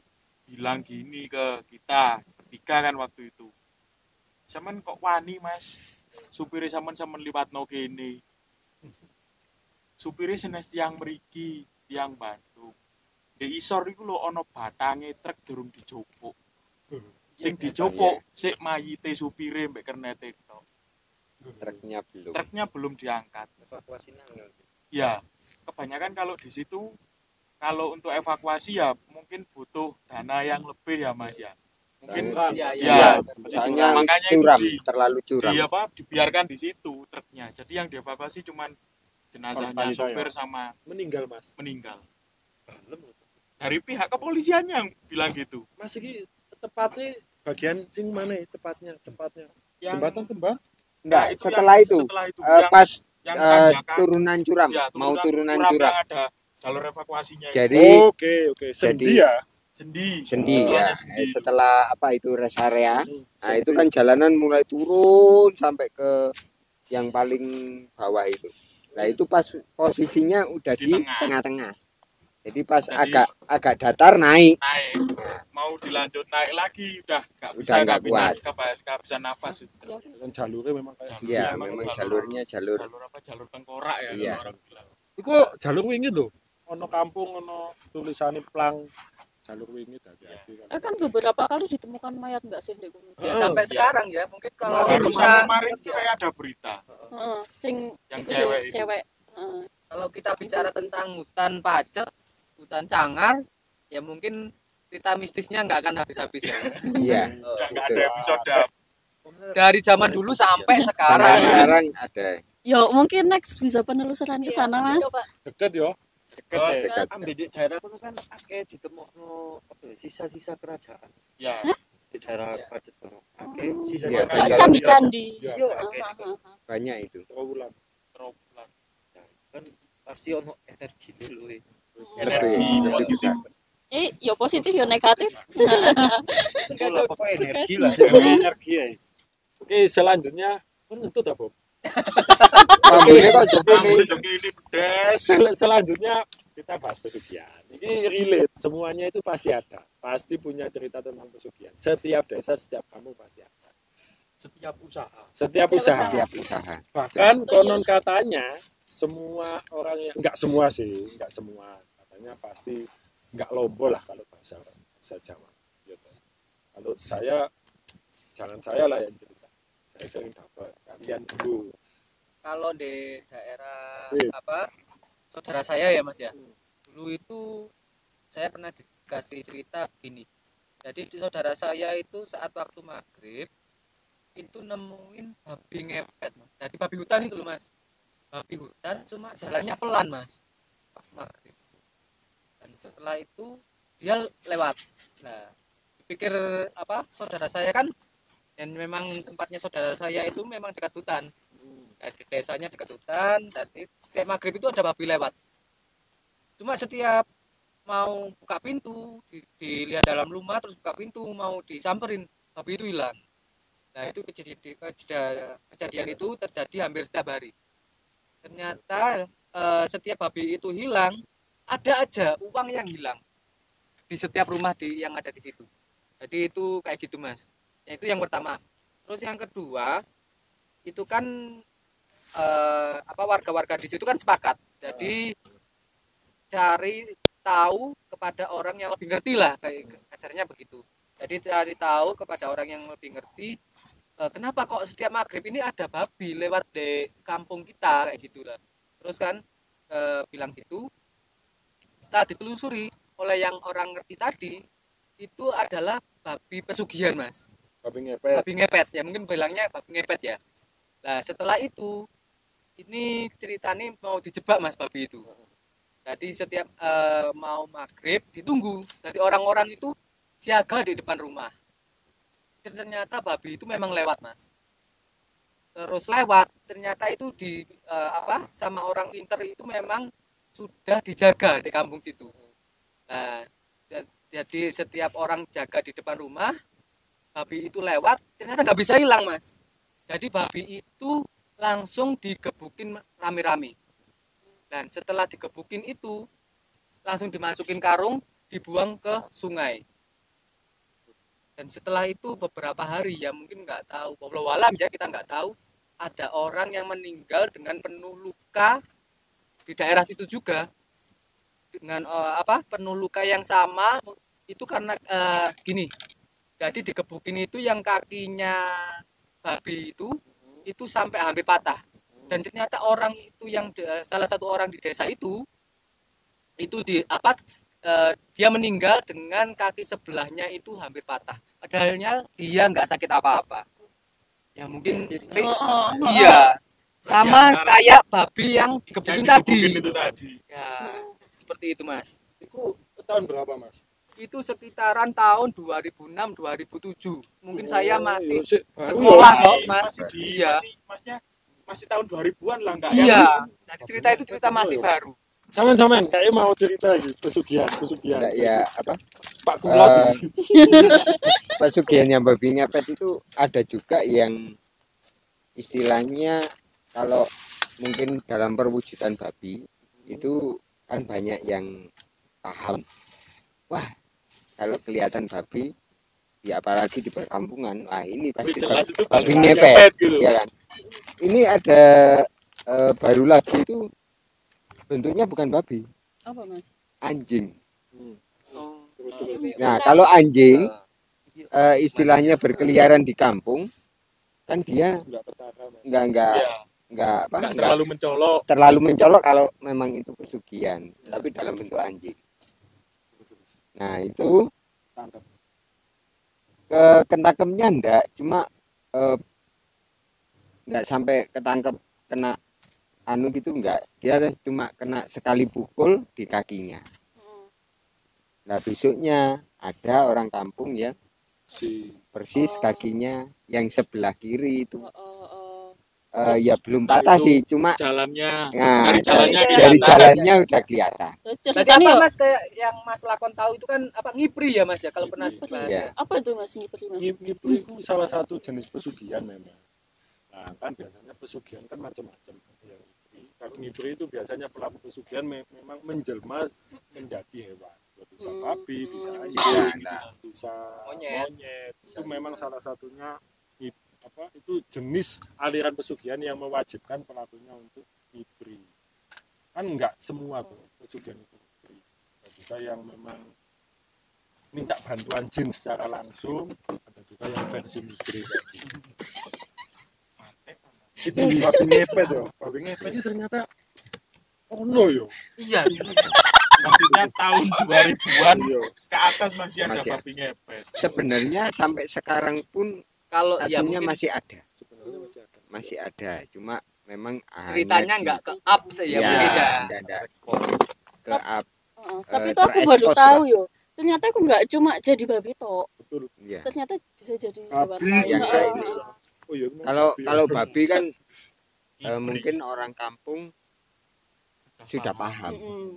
[SPEAKER 5] bilang gini ke kita bertiga kan waktu itu, saman kok wani Mas, supirnya saman liwat no kene, supirnya senes tiang mriki tiang Bandung di isor iku lho ana batange truk durung dijopuk, sing dijopuk sik mayite supire mbek kernete tok, truknya belum diangkat.
[SPEAKER 6] evakuasinya
[SPEAKER 5] Ya, kebanyakan kalau di situ kalau untuk evakuasi ya mungkin butuh dana yang lebih ya Mas ya. Mungkin
[SPEAKER 2] Curam.
[SPEAKER 1] Iya,
[SPEAKER 5] ya,
[SPEAKER 6] soalnya
[SPEAKER 5] makanya itu
[SPEAKER 6] curam,
[SPEAKER 5] di-
[SPEAKER 6] terlalu curam.
[SPEAKER 5] dibiarkan di situ truknya. Jadi yang dievakuasi cuman jenazahnya
[SPEAKER 2] Korban itu
[SPEAKER 5] sopir
[SPEAKER 2] ya.
[SPEAKER 5] sama
[SPEAKER 2] meninggal Mas.
[SPEAKER 5] meninggal.
[SPEAKER 2] Dalam loh.
[SPEAKER 5] Dari pihak kepolisian yang bilang gitu.
[SPEAKER 2] Mas ini tepatnya bagian sing mana ya tempatnya?
[SPEAKER 5] Yang
[SPEAKER 2] Jembatan Kembang?
[SPEAKER 6] Enggak,
[SPEAKER 5] itu
[SPEAKER 6] setelah
[SPEAKER 5] yang-
[SPEAKER 6] itu
[SPEAKER 5] setelah itu
[SPEAKER 6] pas
[SPEAKER 5] yang tanjakan,
[SPEAKER 6] turunan curam,
[SPEAKER 5] ya,
[SPEAKER 6] mau turunan
[SPEAKER 5] curam
[SPEAKER 6] curam.
[SPEAKER 5] yang ada jalur evakuasinya itu.
[SPEAKER 6] Jadi
[SPEAKER 2] Oke. Sendi
[SPEAKER 6] Jadi-
[SPEAKER 2] ya.
[SPEAKER 5] sendi
[SPEAKER 6] ya
[SPEAKER 5] Soalnya sendi.
[SPEAKER 6] setelah apa itu rest area, nah itu kan jalanan mulai turun sampai ke yang paling bawah itu. Nah itu pas posisinya udah
[SPEAKER 5] Di
[SPEAKER 6] di
[SPEAKER 5] tengah.
[SPEAKER 6] tengah-tengah. Jadi pas
[SPEAKER 5] Jadi-
[SPEAKER 6] agak datar naik.
[SPEAKER 5] naik, mau dilanjut naik lagi udah
[SPEAKER 6] Udah nggak kuat.
[SPEAKER 5] nggak bisa nafas itu.
[SPEAKER 2] Dan jalurnya memang kayak
[SPEAKER 5] Jalur-
[SPEAKER 6] Iya,
[SPEAKER 5] memang
[SPEAKER 6] memang
[SPEAKER 5] jalur-
[SPEAKER 6] jalurnya jalur
[SPEAKER 5] jalur tengkorak ya
[SPEAKER 6] Iya.
[SPEAKER 5] kalau orang bilang.
[SPEAKER 2] Iku jalur wingi lho. Ono kampung ono tulisannya plang jalur wingi hati-hati kan.
[SPEAKER 7] Kan beberapa kali ditemukan mayat nggak sih di gunung?
[SPEAKER 1] Ya,
[SPEAKER 2] Oh,
[SPEAKER 1] sampai
[SPEAKER 5] iya.
[SPEAKER 1] sekarang ya mungkin kalau
[SPEAKER 5] Baru
[SPEAKER 1] kita
[SPEAKER 5] sama kemarin tuh kayak ada berita
[SPEAKER 7] Heeh, sing
[SPEAKER 5] yang
[SPEAKER 7] itu sih,
[SPEAKER 5] cewek itu.
[SPEAKER 7] cewek. Heeh.
[SPEAKER 1] kalau kita bicara tentang hutan pacet, hutan cangar, ya mungkin cerita mistisnya nggak akan habis-habis ya.
[SPEAKER 6] iya.
[SPEAKER 5] Udah nggak
[SPEAKER 6] betul.
[SPEAKER 5] ada episode.
[SPEAKER 1] Dari zaman dulu sampai
[SPEAKER 6] Sampai
[SPEAKER 1] sekarang.
[SPEAKER 6] sekarang ada
[SPEAKER 7] Yo mungkin next bisa penelusuran ke sana Mas.
[SPEAKER 2] Deket yo.
[SPEAKER 6] dekat.
[SPEAKER 3] Ambil di daerah kono kan akeh ditemokno apa ya, sisa-sisa kerajaan
[SPEAKER 5] Ya,
[SPEAKER 3] di daerah
[SPEAKER 1] Iya.
[SPEAKER 3] Pacet kono. Akeh sisa
[SPEAKER 6] Iya,
[SPEAKER 7] Kayak
[SPEAKER 6] Iya.
[SPEAKER 7] candi-candi.
[SPEAKER 3] Iya, akeh.
[SPEAKER 6] banyak itu.
[SPEAKER 2] Trawulan.
[SPEAKER 5] terowongan.
[SPEAKER 3] Kan pasti ono energi lho.
[SPEAKER 5] Energi
[SPEAKER 6] Betul,
[SPEAKER 5] positif.
[SPEAKER 7] Yo positif yo negatif.
[SPEAKER 3] Itu lah pokoknya energi lah.
[SPEAKER 2] Energi ya. Oke, selanjutnya kan itu dah Bob.
[SPEAKER 6] Rambutnya kok jepit nih.
[SPEAKER 5] Rambut ini pedes.
[SPEAKER 2] Selanjutnya kita bahas pesugihan. Ini relate, semuanya itu pasti ada. Pasti punya cerita tentang pesugihan. Setiap desa, setiap kampung pasti ada.
[SPEAKER 5] Setiap usaha.
[SPEAKER 2] Setiap usaha.
[SPEAKER 6] Setiap usaha.
[SPEAKER 2] Bahkan konon katanya semua orang yang enggak semua sih, enggak semua. Katanya pasti enggak lobo lah kalau bahasa Jawa. Gitu. Kalau saya jangan saya lah yang cerita. Saya sering dapat kalian dulu.
[SPEAKER 1] Kalau di daerah
[SPEAKER 2] Iya.
[SPEAKER 1] apa saudara saya ya Mas ya, dulu itu saya pernah dikasih cerita begini. Jadi di saudara saya itu saat waktu maghrib itu nemuin babi ngepet Mas. Jadi babi hutan itu loh Mas, babi hutan cuma jalannya pelan Mas pas maghrib. Dan setelah itu dia lewat. Nah dipikir apa saudara saya kan, dan memang tempatnya saudara saya itu memang dekat hutan. Di desanya dekat hutan, dan tiap maghrib itu ada babi lewat. Cuma setiap mau buka pintu, dilihat dalam rumah terus buka pintu mau disamperin, babi itu hilang. Nah itu kejadian itu terjadi hampir setiap hari. Ternyata setiap babi itu hilang, ada aja uang yang hilang di setiap rumah yang ada di situ. Jadi itu kayak gitu mas. Ya, itu yang pertama. Terus yang kedua itu kan warga-warga di situ kan sepakat. Jadi cari tahu kepada orang yang lebih ngerti lah, kayak kasarnya begitu. Jadi cari tahu kepada orang yang lebih ngerti, kenapa kok setiap maghrib ini ada babi lewat di kampung kita kayak gitu lah. Terus kan bilang gitu. Setelah ditelusuri oleh yang orang ngerti tadi, itu adalah babi pesugihan mas.
[SPEAKER 2] Babi ngepet.
[SPEAKER 1] Babi ngepet ya, mungkin bilangnya babi ngepet ya. Nah setelah itu ini ceritanya mau dijebak mas babi itu. Jadi setiap mau maghrib ditunggu. Jadi orang-orang itu siaga di depan rumah. Ternyata babi itu memang lewat mas. Terus lewat ternyata itu sama orang pinter itu memang sudah dijaga di kampung situ. Nah, jadi setiap orang jaga di depan rumah, babi itu lewat ternyata nggak bisa hilang mas. Jadi babi itu langsung digebukin rame-rame. Dan setelah digebukin itu langsung dimasukin karung, dibuang ke sungai. Dan setelah itu beberapa hari ya mungkin nggak tahu, wallahu alam ya kita nggak tahu, ada orang yang meninggal dengan penuh luka di daerah situ juga dengan penuh luka yang sama itu karena gini. Jadi digebukin itu yang kakinya babi itu sampai hampir patah. Dan ternyata orang itu salah satu orang di desa itu dia meninggal dengan kaki sebelahnya itu hampir patah. Padahalnya dia nggak sakit apa-apa. Ya mungkin iya sama kayak babi yang digebukin tadi.
[SPEAKER 5] Itu tadi.
[SPEAKER 1] Ya seperti itu mas.
[SPEAKER 2] Itu tahun berapa mas?
[SPEAKER 1] Itu sekitaran tahun 2006-2007. Mungkin saya masih
[SPEAKER 2] baru
[SPEAKER 1] sekolah
[SPEAKER 2] ya?
[SPEAKER 1] kok mas. Iya.
[SPEAKER 5] Masih tahun 2000-an lah enggak
[SPEAKER 1] Iya. Jadi cerita itu cerita masih baru.
[SPEAKER 2] Saman kayaknya mau cerita gitu pesugihan.
[SPEAKER 6] Enggak, ya apa?
[SPEAKER 2] Pak Kumlat.
[SPEAKER 6] Pesugihan yang babi ngepet itu ada juga yang istilahnya kalau mungkin dalam perwujudan babi itu kan banyak yang paham. Wah, kalau kelihatan babi ya apalagi di perkampungan, wah ini pasti babi ngepet gitu. Ya kan. Ini ada baru lagi itu bentuknya bukan babi.
[SPEAKER 7] Apa mas?
[SPEAKER 6] Anjing.
[SPEAKER 2] Terus.
[SPEAKER 6] Nah, kalau anjing istilahnya berkeliaran di kampung kan dia
[SPEAKER 2] Enggak tertata mas.
[SPEAKER 6] enggak
[SPEAKER 5] terlalu
[SPEAKER 6] mencolok kalau memang itu pesugihan, tapi dalam bentuk anjing. Nah, itu
[SPEAKER 2] Tangkap.
[SPEAKER 6] Kentakemnya enggak, cuma enggak sampai ketangkep kena anu gitu enggak. Dia cuma kena sekali pukul di kakinya. Nah, besoknya ada orang kampung ya persis kakinya yang sebelah kiri itu ya belum patah sih, cuma
[SPEAKER 5] jalannya
[SPEAKER 6] dari jalannya udah kelihatan.
[SPEAKER 1] Berarti apa mas kayak yang mas lakon tahu itu kan ngipri ya mas ya kalau pernah
[SPEAKER 6] Ya.
[SPEAKER 7] Apa itu mas ngipri mas?
[SPEAKER 2] Ngipri itu salah satu jenis pesugihan memang. Nah kan biasanya pesugihan kan macam-macam. Kalau ngipri itu biasanya pelaku pesugihan memang menjelma menjadi hewan. Bisa babi, bisa anjing, bisa monyet. Itu memang salah satunya itu jenis aliran pesugihan yang mewajibkan pelakunya untuk ngipri. Kan enggak semua tuh pesugihan itu ngipri. Ada juga yang memang minta bantuan jin secara langsung, ada juga yang versi ngipri. Itu babi ngepet ya. Babi ngepet itu ternyata no yo.
[SPEAKER 1] Iya.
[SPEAKER 5] maksudnya tahun 2000-an ke atas masih ada babi ngepet.
[SPEAKER 6] Sebenarnya sampai sekarang pun
[SPEAKER 1] Kalau
[SPEAKER 6] aslinya
[SPEAKER 1] ya
[SPEAKER 6] masih ada.
[SPEAKER 2] Sebenarnya
[SPEAKER 6] Masih ada, cuma memang
[SPEAKER 1] ceritanya nggak ke up sih ya, mungkin ya.
[SPEAKER 6] Enggak ke up.
[SPEAKER 7] Tapi itu aku baru tahu yo. Ternyata aku nggak cuma jadi babi toh.
[SPEAKER 2] betul.
[SPEAKER 6] Ya.
[SPEAKER 7] Ternyata bisa jadi
[SPEAKER 2] Babi
[SPEAKER 7] hewan lain.
[SPEAKER 6] yang kayak ini.
[SPEAKER 2] Oh iya.
[SPEAKER 6] Kalau babi kan mungkin orang kampung sudah paham.
[SPEAKER 7] Mm-mm.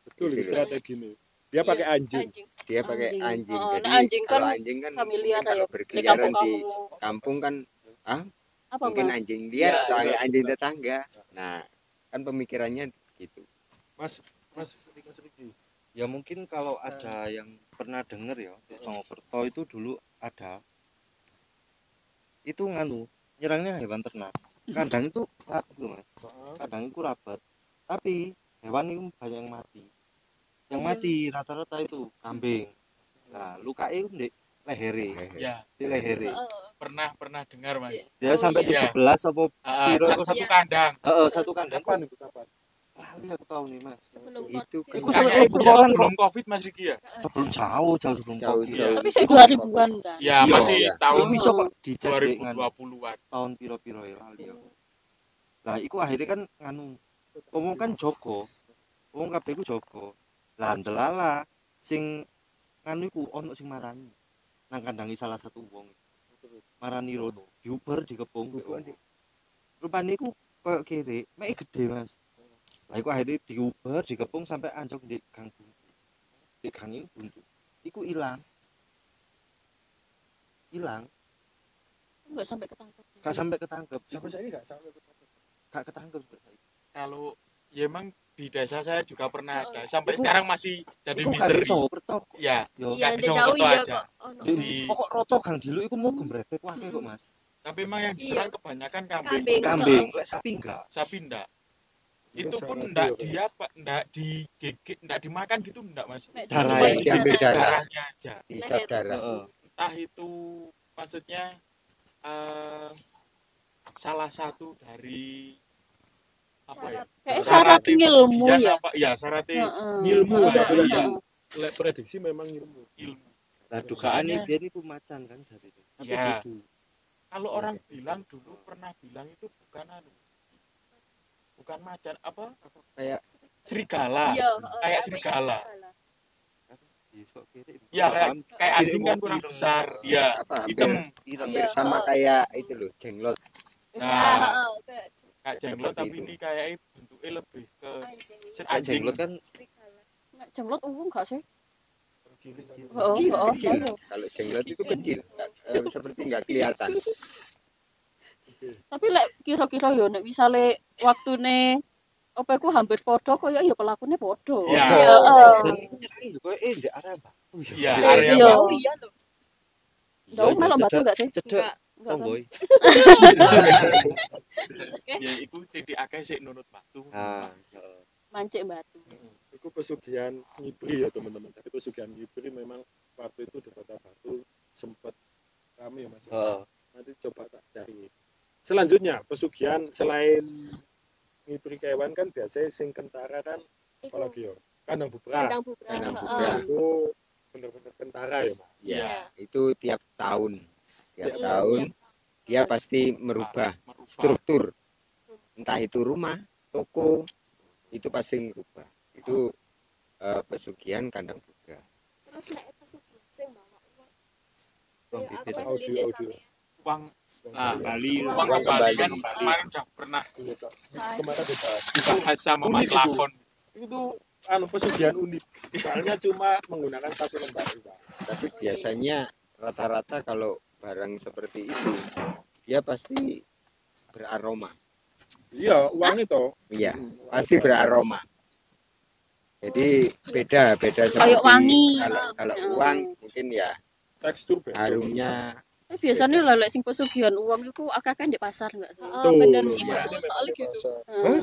[SPEAKER 2] betul ini strategi nih. Dia pakai anjing.
[SPEAKER 6] Dia pakai anjing.
[SPEAKER 7] Oh,
[SPEAKER 6] Jadi
[SPEAKER 7] nah anjing
[SPEAKER 6] kalau
[SPEAKER 7] kan
[SPEAKER 6] anjing kan
[SPEAKER 7] familiar
[SPEAKER 6] mungkin kalau
[SPEAKER 7] ya. Di
[SPEAKER 6] berkeliaran di
[SPEAKER 7] kampung-kampung.
[SPEAKER 6] kampung kan
[SPEAKER 7] Apa
[SPEAKER 6] mungkin
[SPEAKER 7] Mas?
[SPEAKER 6] anjing liar
[SPEAKER 1] Ya,
[SPEAKER 6] soalnya
[SPEAKER 2] iya,
[SPEAKER 6] anjing
[SPEAKER 2] benar.
[SPEAKER 6] tetangga. Nah, kan pemikirannya gitu.
[SPEAKER 2] Mas Riki.
[SPEAKER 3] Ya mungkin kalau ada yang pernah denger ya di Songokerto itu dulu ada itu nyerangnya hewan ternak. Kadang itu rapat loh Mas. Kadang itu rapat. Tapi hewan itu banyak yang mati. Yang mati rata-rata itu kambing. Nah, luka itu di lehere,
[SPEAKER 5] Ya,
[SPEAKER 3] di lehere.
[SPEAKER 5] pernah dengar Mas.
[SPEAKER 3] Dia sampai
[SPEAKER 5] iya.
[SPEAKER 3] 17 apa piro
[SPEAKER 5] Satu,
[SPEAKER 3] itu
[SPEAKER 5] satu kandang.
[SPEAKER 3] satu kandang.
[SPEAKER 2] Kapan itu kapan?
[SPEAKER 3] Lali aku tahu nih Mas.
[SPEAKER 4] Sebelum
[SPEAKER 6] Itu kan
[SPEAKER 3] Iku sampai
[SPEAKER 5] Kayaknya
[SPEAKER 3] berulang kok.
[SPEAKER 5] sebelum Covid Mas Riki ya.
[SPEAKER 3] Sebelum jauh sebelum Covid.
[SPEAKER 2] Iya.
[SPEAKER 7] Tapi sih 2000-an kan.
[SPEAKER 5] Ya,
[SPEAKER 3] Iya,
[SPEAKER 5] masih
[SPEAKER 6] iya.
[SPEAKER 5] tahun
[SPEAKER 3] Iku iso kok dicek dek nganu
[SPEAKER 5] 2020-an.
[SPEAKER 3] tahun piro-piro ya lali aku. Lah iku akhirnya kan ngomong kan Joko. Wong kabeh iku Joko. Lah ndelala sing iku ono sing marani. Nang kandangi salah satu wong. Marani rono, diuber dikepung mbek wong. Rupane iku koyo kere, mek gede Mas. Lah iku akhirnya diuber dikepung sampai anjok di gang buntu. Di gang itu buntu. Iku ilang.
[SPEAKER 7] Enggak sampai ketangkep.
[SPEAKER 3] Gak sampai ketangkep.
[SPEAKER 2] Sampai saya ini nggak sampai
[SPEAKER 3] Gak ketangkep.
[SPEAKER 5] Kalau ya emang di desa saya juga pernah ada. Sampai sekarang masih jadi
[SPEAKER 3] Iku kan
[SPEAKER 5] misteri.
[SPEAKER 3] iso pertok.
[SPEAKER 5] Ya,
[SPEAKER 3] Yo.
[SPEAKER 4] Iya,
[SPEAKER 5] nggak bisa
[SPEAKER 4] tahu
[SPEAKER 5] foto
[SPEAKER 4] ya
[SPEAKER 5] aja.
[SPEAKER 4] kok. Ono.
[SPEAKER 5] Di-
[SPEAKER 3] Pokok roto gang dilu iku mau gembretek wae kok Mas.
[SPEAKER 5] Tapi emang yang diserang kebanyakan kambing.
[SPEAKER 4] Kambing.
[SPEAKER 3] Kambing, lek sapi enggak.
[SPEAKER 5] Sapi enggak. Itu pun
[SPEAKER 2] Sapi,
[SPEAKER 5] enggak
[SPEAKER 2] ya.
[SPEAKER 5] dia enggak digigit, enggak dimakan gitu enggak Mas.
[SPEAKER 3] Darah
[SPEAKER 5] Cuma
[SPEAKER 3] ya,
[SPEAKER 6] diambil darah.
[SPEAKER 5] darahnya aja.
[SPEAKER 6] hisap darah.
[SPEAKER 3] Heeh.
[SPEAKER 5] Entah itu maksudnya salah satu dari apa ya?
[SPEAKER 7] Kayak
[SPEAKER 5] syarat
[SPEAKER 7] syarat ilmu
[SPEAKER 5] pesugihan
[SPEAKER 7] ya.
[SPEAKER 5] apa? Iya, syarat
[SPEAKER 7] Heeh.
[SPEAKER 5] ilmu
[SPEAKER 2] Iya,
[SPEAKER 5] ya,
[SPEAKER 2] iya.
[SPEAKER 5] iya,
[SPEAKER 2] Lek prediksi memang ilmu.
[SPEAKER 5] ilmu.
[SPEAKER 3] Lah dugaane
[SPEAKER 5] Soalnya-
[SPEAKER 3] biyen iku macan kan jadi. Tapi
[SPEAKER 5] Ya.
[SPEAKER 3] dudu.
[SPEAKER 5] Kalau orang bilang dulu pernah bilang itu bukan macan apa?
[SPEAKER 3] Kayak
[SPEAKER 5] Serigala.
[SPEAKER 4] Iya,
[SPEAKER 5] Kayak serigala.
[SPEAKER 3] besok kiri.
[SPEAKER 5] Ya kayak anjing kan kurang besar. Ya,
[SPEAKER 6] Apa
[SPEAKER 5] hitam.
[SPEAKER 6] hampir sama kayak itu loh, jenglot.
[SPEAKER 5] Nah,
[SPEAKER 4] kayak
[SPEAKER 5] kayak jenglot
[SPEAKER 6] Seperti
[SPEAKER 5] tapi
[SPEAKER 6] itu.
[SPEAKER 5] ini kayak bentuknya lebih ke
[SPEAKER 4] anjing.
[SPEAKER 3] Kayak
[SPEAKER 5] anjing.
[SPEAKER 3] jenglot kan
[SPEAKER 7] Nek jenglot ungu enggak sih?
[SPEAKER 2] Kecil.
[SPEAKER 7] Oh,
[SPEAKER 6] Kecil,
[SPEAKER 7] oh,
[SPEAKER 6] kecil.
[SPEAKER 7] oh.
[SPEAKER 6] Kalau jenglot itu kecil, seperti nggak kelihatan.
[SPEAKER 7] Tapi lek kira-kira yo nek misale waktune apa iku hampir padha koyo ya pelakune padha.
[SPEAKER 5] Iya.
[SPEAKER 7] Heeh.
[SPEAKER 3] dan iku nyerang yo koyo di area batu ya.
[SPEAKER 5] Iya,
[SPEAKER 7] Iya,
[SPEAKER 5] area
[SPEAKER 7] iya.
[SPEAKER 5] batu.
[SPEAKER 4] Oh iya loh.
[SPEAKER 7] Ndau melok batu enggak sih?
[SPEAKER 3] Cedek
[SPEAKER 4] Enggak.
[SPEAKER 7] Enggak kan?
[SPEAKER 3] tonggoy.
[SPEAKER 5] Ya iku titik akeh sik nunut batu.
[SPEAKER 3] Nah, heeh.
[SPEAKER 7] Mancik batu.
[SPEAKER 2] Itu pesugihan Ngibri ya teman-teman. Tapi pesugihan Ngibri memang waktu itu di Kota Batu sempat rame ya Mas.
[SPEAKER 3] Heeh.
[SPEAKER 2] Nanti coba tak cari. Selanjutnya pesugihan selain Ngibri kewan kan biasanya sing kentara kan
[SPEAKER 4] Iku
[SPEAKER 2] apalagi ya kandang bubra.
[SPEAKER 4] kandang bubra.
[SPEAKER 6] Kandang
[SPEAKER 4] Heeh.
[SPEAKER 6] bubra.
[SPEAKER 2] Itu benar-benar kentara ya Mas.
[SPEAKER 6] Ya,
[SPEAKER 4] Iya.
[SPEAKER 6] itu tiap tahun. Tiap
[SPEAKER 4] Iya,
[SPEAKER 6] tahun
[SPEAKER 4] iya.
[SPEAKER 6] dia pasti merubah struktur. Entah itu rumah, toko, itu pasti merubah. Itu pesugihan kandang bubra.
[SPEAKER 4] Terus nek pesugihan sing bawa uang.
[SPEAKER 3] Uang
[SPEAKER 4] Aku
[SPEAKER 3] bibit.
[SPEAKER 4] beli di sampean.
[SPEAKER 5] Uang nah,
[SPEAKER 2] Bali.
[SPEAKER 5] uang
[SPEAKER 4] Uang
[SPEAKER 5] kembali kan
[SPEAKER 6] kembali.
[SPEAKER 5] kemarin udah pernah
[SPEAKER 2] Iya, Kak. Kemarin dibahas.
[SPEAKER 5] dibahas sama Mas
[SPEAKER 2] Unik itu.
[SPEAKER 5] Lakon.
[SPEAKER 2] Itu pesugihan unik. Soalnya cuma menggunakan satu lembar uang.
[SPEAKER 6] Tapi biasanya rata-rata kalau barang seperti itu dia pasti beraroma.
[SPEAKER 2] Iya, uang itu.
[SPEAKER 6] Iya, pasti beraroma. Jadi beda seperti
[SPEAKER 7] Kayak wangi.
[SPEAKER 6] kalau uang mungkin ya
[SPEAKER 2] Tekstur beda.
[SPEAKER 6] harumnya
[SPEAKER 7] Tapi biasanya lelek sing pesugihan uang iku akeh di pasar enggak sih?
[SPEAKER 4] Heeh,
[SPEAKER 2] Tuh,
[SPEAKER 4] bener
[SPEAKER 2] iya.
[SPEAKER 4] ibu
[SPEAKER 2] Ini
[SPEAKER 4] soalnya
[SPEAKER 2] memang
[SPEAKER 4] gitu.
[SPEAKER 2] bahasa.
[SPEAKER 7] Heeh.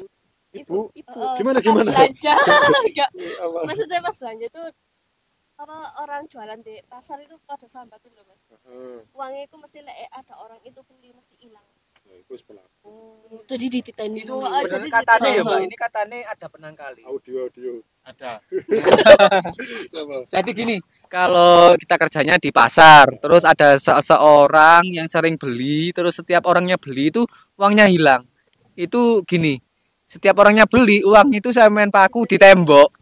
[SPEAKER 2] Ibu,
[SPEAKER 4] Gimana
[SPEAKER 2] gimana?
[SPEAKER 4] belanja. Enggak.
[SPEAKER 2] Apa?
[SPEAKER 4] Maksudnya pas belanja tuh apa orang jualan di pasar itu pada sambat tuh loh Mas. Uangnya itu mesti lek ada orang itu beli mesti hilang.
[SPEAKER 2] Nah, itu sebelah.
[SPEAKER 7] Jadi dititeni.
[SPEAKER 1] Itu
[SPEAKER 4] Jadi
[SPEAKER 1] bener katanya ya, Mbak.
[SPEAKER 7] gitu.
[SPEAKER 1] Ini katanya ada penangkali.
[SPEAKER 2] Audio.
[SPEAKER 5] Ada.
[SPEAKER 1] Jadi gini, kalau kita kerjanya di pasar, terus ada seseorang yang sering beli, terus setiap orangnya beli itu uangnya hilang. Itu gini, setiap orangnya beli uang itu saya main paku di tembok.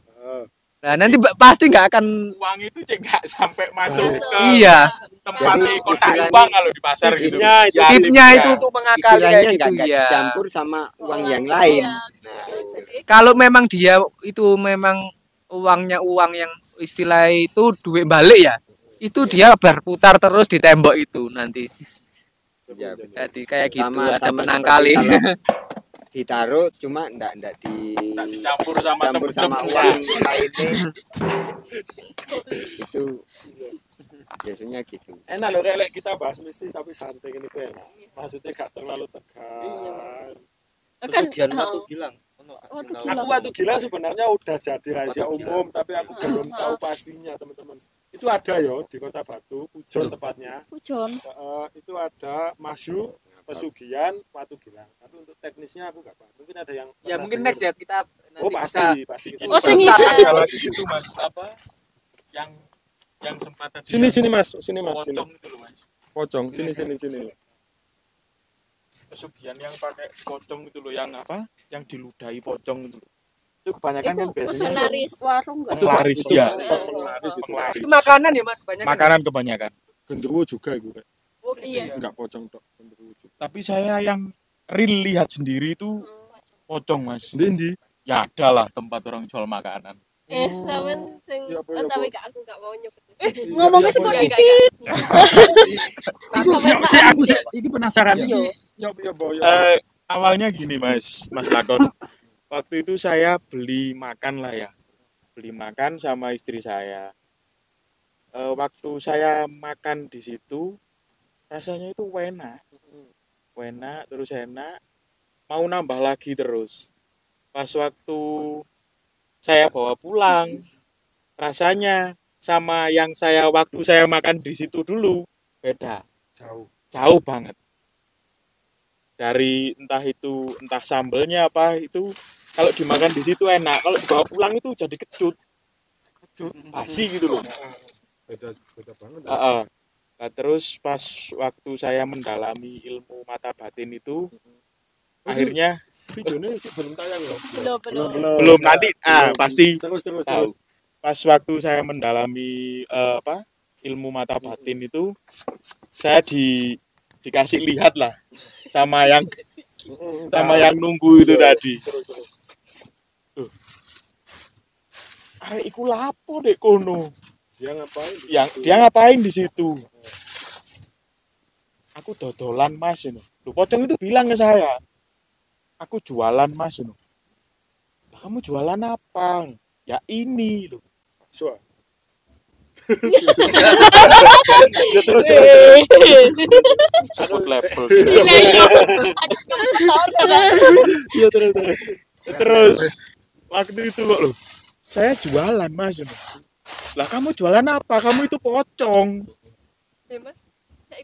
[SPEAKER 1] Nah nanti pasti nggak akan.
[SPEAKER 5] Uang itu cek nggak sampai masuk ke
[SPEAKER 1] Iya.
[SPEAKER 5] tempat
[SPEAKER 6] Jadi
[SPEAKER 5] kotak
[SPEAKER 6] istilahnya-
[SPEAKER 5] uang kalau di pasar gitu.
[SPEAKER 2] tipsnya itu.
[SPEAKER 5] Ya,
[SPEAKER 1] Tipnya itu untuk mengakali
[SPEAKER 6] istilahnya
[SPEAKER 1] kayak gitu
[SPEAKER 6] nggak
[SPEAKER 1] ya.
[SPEAKER 6] dicampur sama uang yang lain.
[SPEAKER 4] Iya.
[SPEAKER 6] Nah,
[SPEAKER 4] Jadi
[SPEAKER 1] Kalau memang dia itu memang uangnya uang yang istilah itu duit balik ya. Itu dia berputar terus di tembok itu nanti.
[SPEAKER 6] Ya, betul.
[SPEAKER 1] Jadi kayak gitu
[SPEAKER 6] Sama-
[SPEAKER 1] ada
[SPEAKER 6] sama
[SPEAKER 1] penangkali.
[SPEAKER 6] seperti kalau ditaruh cuma enggak
[SPEAKER 5] Tak dicampur sama
[SPEAKER 6] campur sama
[SPEAKER 5] temen-temen.
[SPEAKER 6] uang lainnya. Itu biasanya gitu.
[SPEAKER 2] Enak loh kayak kita bahas mesti tapi santai gini tuh enak. Maksudnya gak terlalu tegang.
[SPEAKER 7] Kan
[SPEAKER 3] Pesugihan Watu Gilang. Ono
[SPEAKER 7] Watu
[SPEAKER 3] tahu.
[SPEAKER 7] Gilang.
[SPEAKER 2] Aku Watu Gila sebenarnya udah jadi rahasia
[SPEAKER 3] Watu Gila.
[SPEAKER 2] umum, tapi aku belum tahu pastinya teman-teman. Itu ada yo di Kota Batu, Pujon tepatnya.
[SPEAKER 7] Pujon.
[SPEAKER 2] Itu ada Masyu, Pesugihan, Watu Gilang. Tapi untuk teknisnya aku nggak paham. Mungkin ada yang
[SPEAKER 1] Ya
[SPEAKER 2] pernah
[SPEAKER 1] mungkin
[SPEAKER 2] dengar.
[SPEAKER 1] next ya kita nanti
[SPEAKER 2] Oh
[SPEAKER 1] bisa
[SPEAKER 2] pasti.
[SPEAKER 5] Bikin
[SPEAKER 7] Oh, sing
[SPEAKER 5] masa
[SPEAKER 7] itu.
[SPEAKER 5] ada lagi gitu Mas, apa yang sempat tadi
[SPEAKER 2] Sini
[SPEAKER 5] yang
[SPEAKER 2] Mas, sini Mas. Sini.
[SPEAKER 5] pocong itu loh Mas.
[SPEAKER 2] Pocong, sini.
[SPEAKER 5] Pesugihan yang pakai pocong itu loh, yang apa? Yang diludahi pocong itu loh. Itu kebanyakan kan
[SPEAKER 7] Itu
[SPEAKER 5] biasanya
[SPEAKER 4] Menaris.
[SPEAKER 7] warung enggak?
[SPEAKER 5] penglaris
[SPEAKER 2] Itu
[SPEAKER 5] ya.
[SPEAKER 2] penglaris itu.
[SPEAKER 5] Penglaris.
[SPEAKER 1] itu makanan ya Mas banyak.
[SPEAKER 5] Makanan kebanyakan.
[SPEAKER 2] Genderuwo juga itu. Kak.
[SPEAKER 1] Oh, gitu
[SPEAKER 4] Iya.
[SPEAKER 1] ya.
[SPEAKER 2] Enggak pocong tok, genderuwo juga.
[SPEAKER 5] Tapi saya yang real lihat sendiri itu pocong Mas.
[SPEAKER 2] Ndi?
[SPEAKER 5] Ya ada lah tempat orang jual makanan.
[SPEAKER 4] Sampean sing
[SPEAKER 2] Ya, apa,
[SPEAKER 4] tapi aku gak mau nyebut.
[SPEAKER 7] Ngomongnya sing kok
[SPEAKER 2] Iya,
[SPEAKER 7] dikit.
[SPEAKER 2] Aku iki penasaran iki. Yo.
[SPEAKER 5] Awalnya gini Mas Lakon. Waktu itu saya beli makan lah ya. Beli makan sama istri saya. Waktu saya makan di situ rasanya itu enak. Enak terus enak. Mau nambah lagi terus. Pas waktu saya bawa pulang, rasanya sama yang waktu saya makan di situ dulu beda. Jauh banget. Dari entah sambelnya apa itu, kalau dimakan di situ enak, kalau dibawa pulang itu jadi kecut basi gitu loh.
[SPEAKER 2] Beda banget.
[SPEAKER 5] Nah, terus pas waktu saya mendalami ilmu mata batin itu, akhirnya
[SPEAKER 2] Videonya sih belum tayang loh.
[SPEAKER 5] belum nanti pasti
[SPEAKER 2] Terus.
[SPEAKER 5] tahu. Pas waktu saya mendalami ilmu mata batin itu, saya dikasih lihat lah sama yang nunggu itu tadi. Tuh. Arek iku lapo dek kono.
[SPEAKER 2] Dia ngapain?
[SPEAKER 5] Dia ngapain di situ? Aku dodolan Mas ini. Loh, pocong itu bilang ke saya, aku jualan Mas ini. Lah kamu jualan apa? Ya ini loh.
[SPEAKER 2] So.
[SPEAKER 5] Ya terus. Sebut level.
[SPEAKER 2] Iya terus.
[SPEAKER 5] Terus waktu itu kok loh, saya jualan Mas ini. Lah kamu jualan apa? Kamu itu pocong.
[SPEAKER 4] Mas.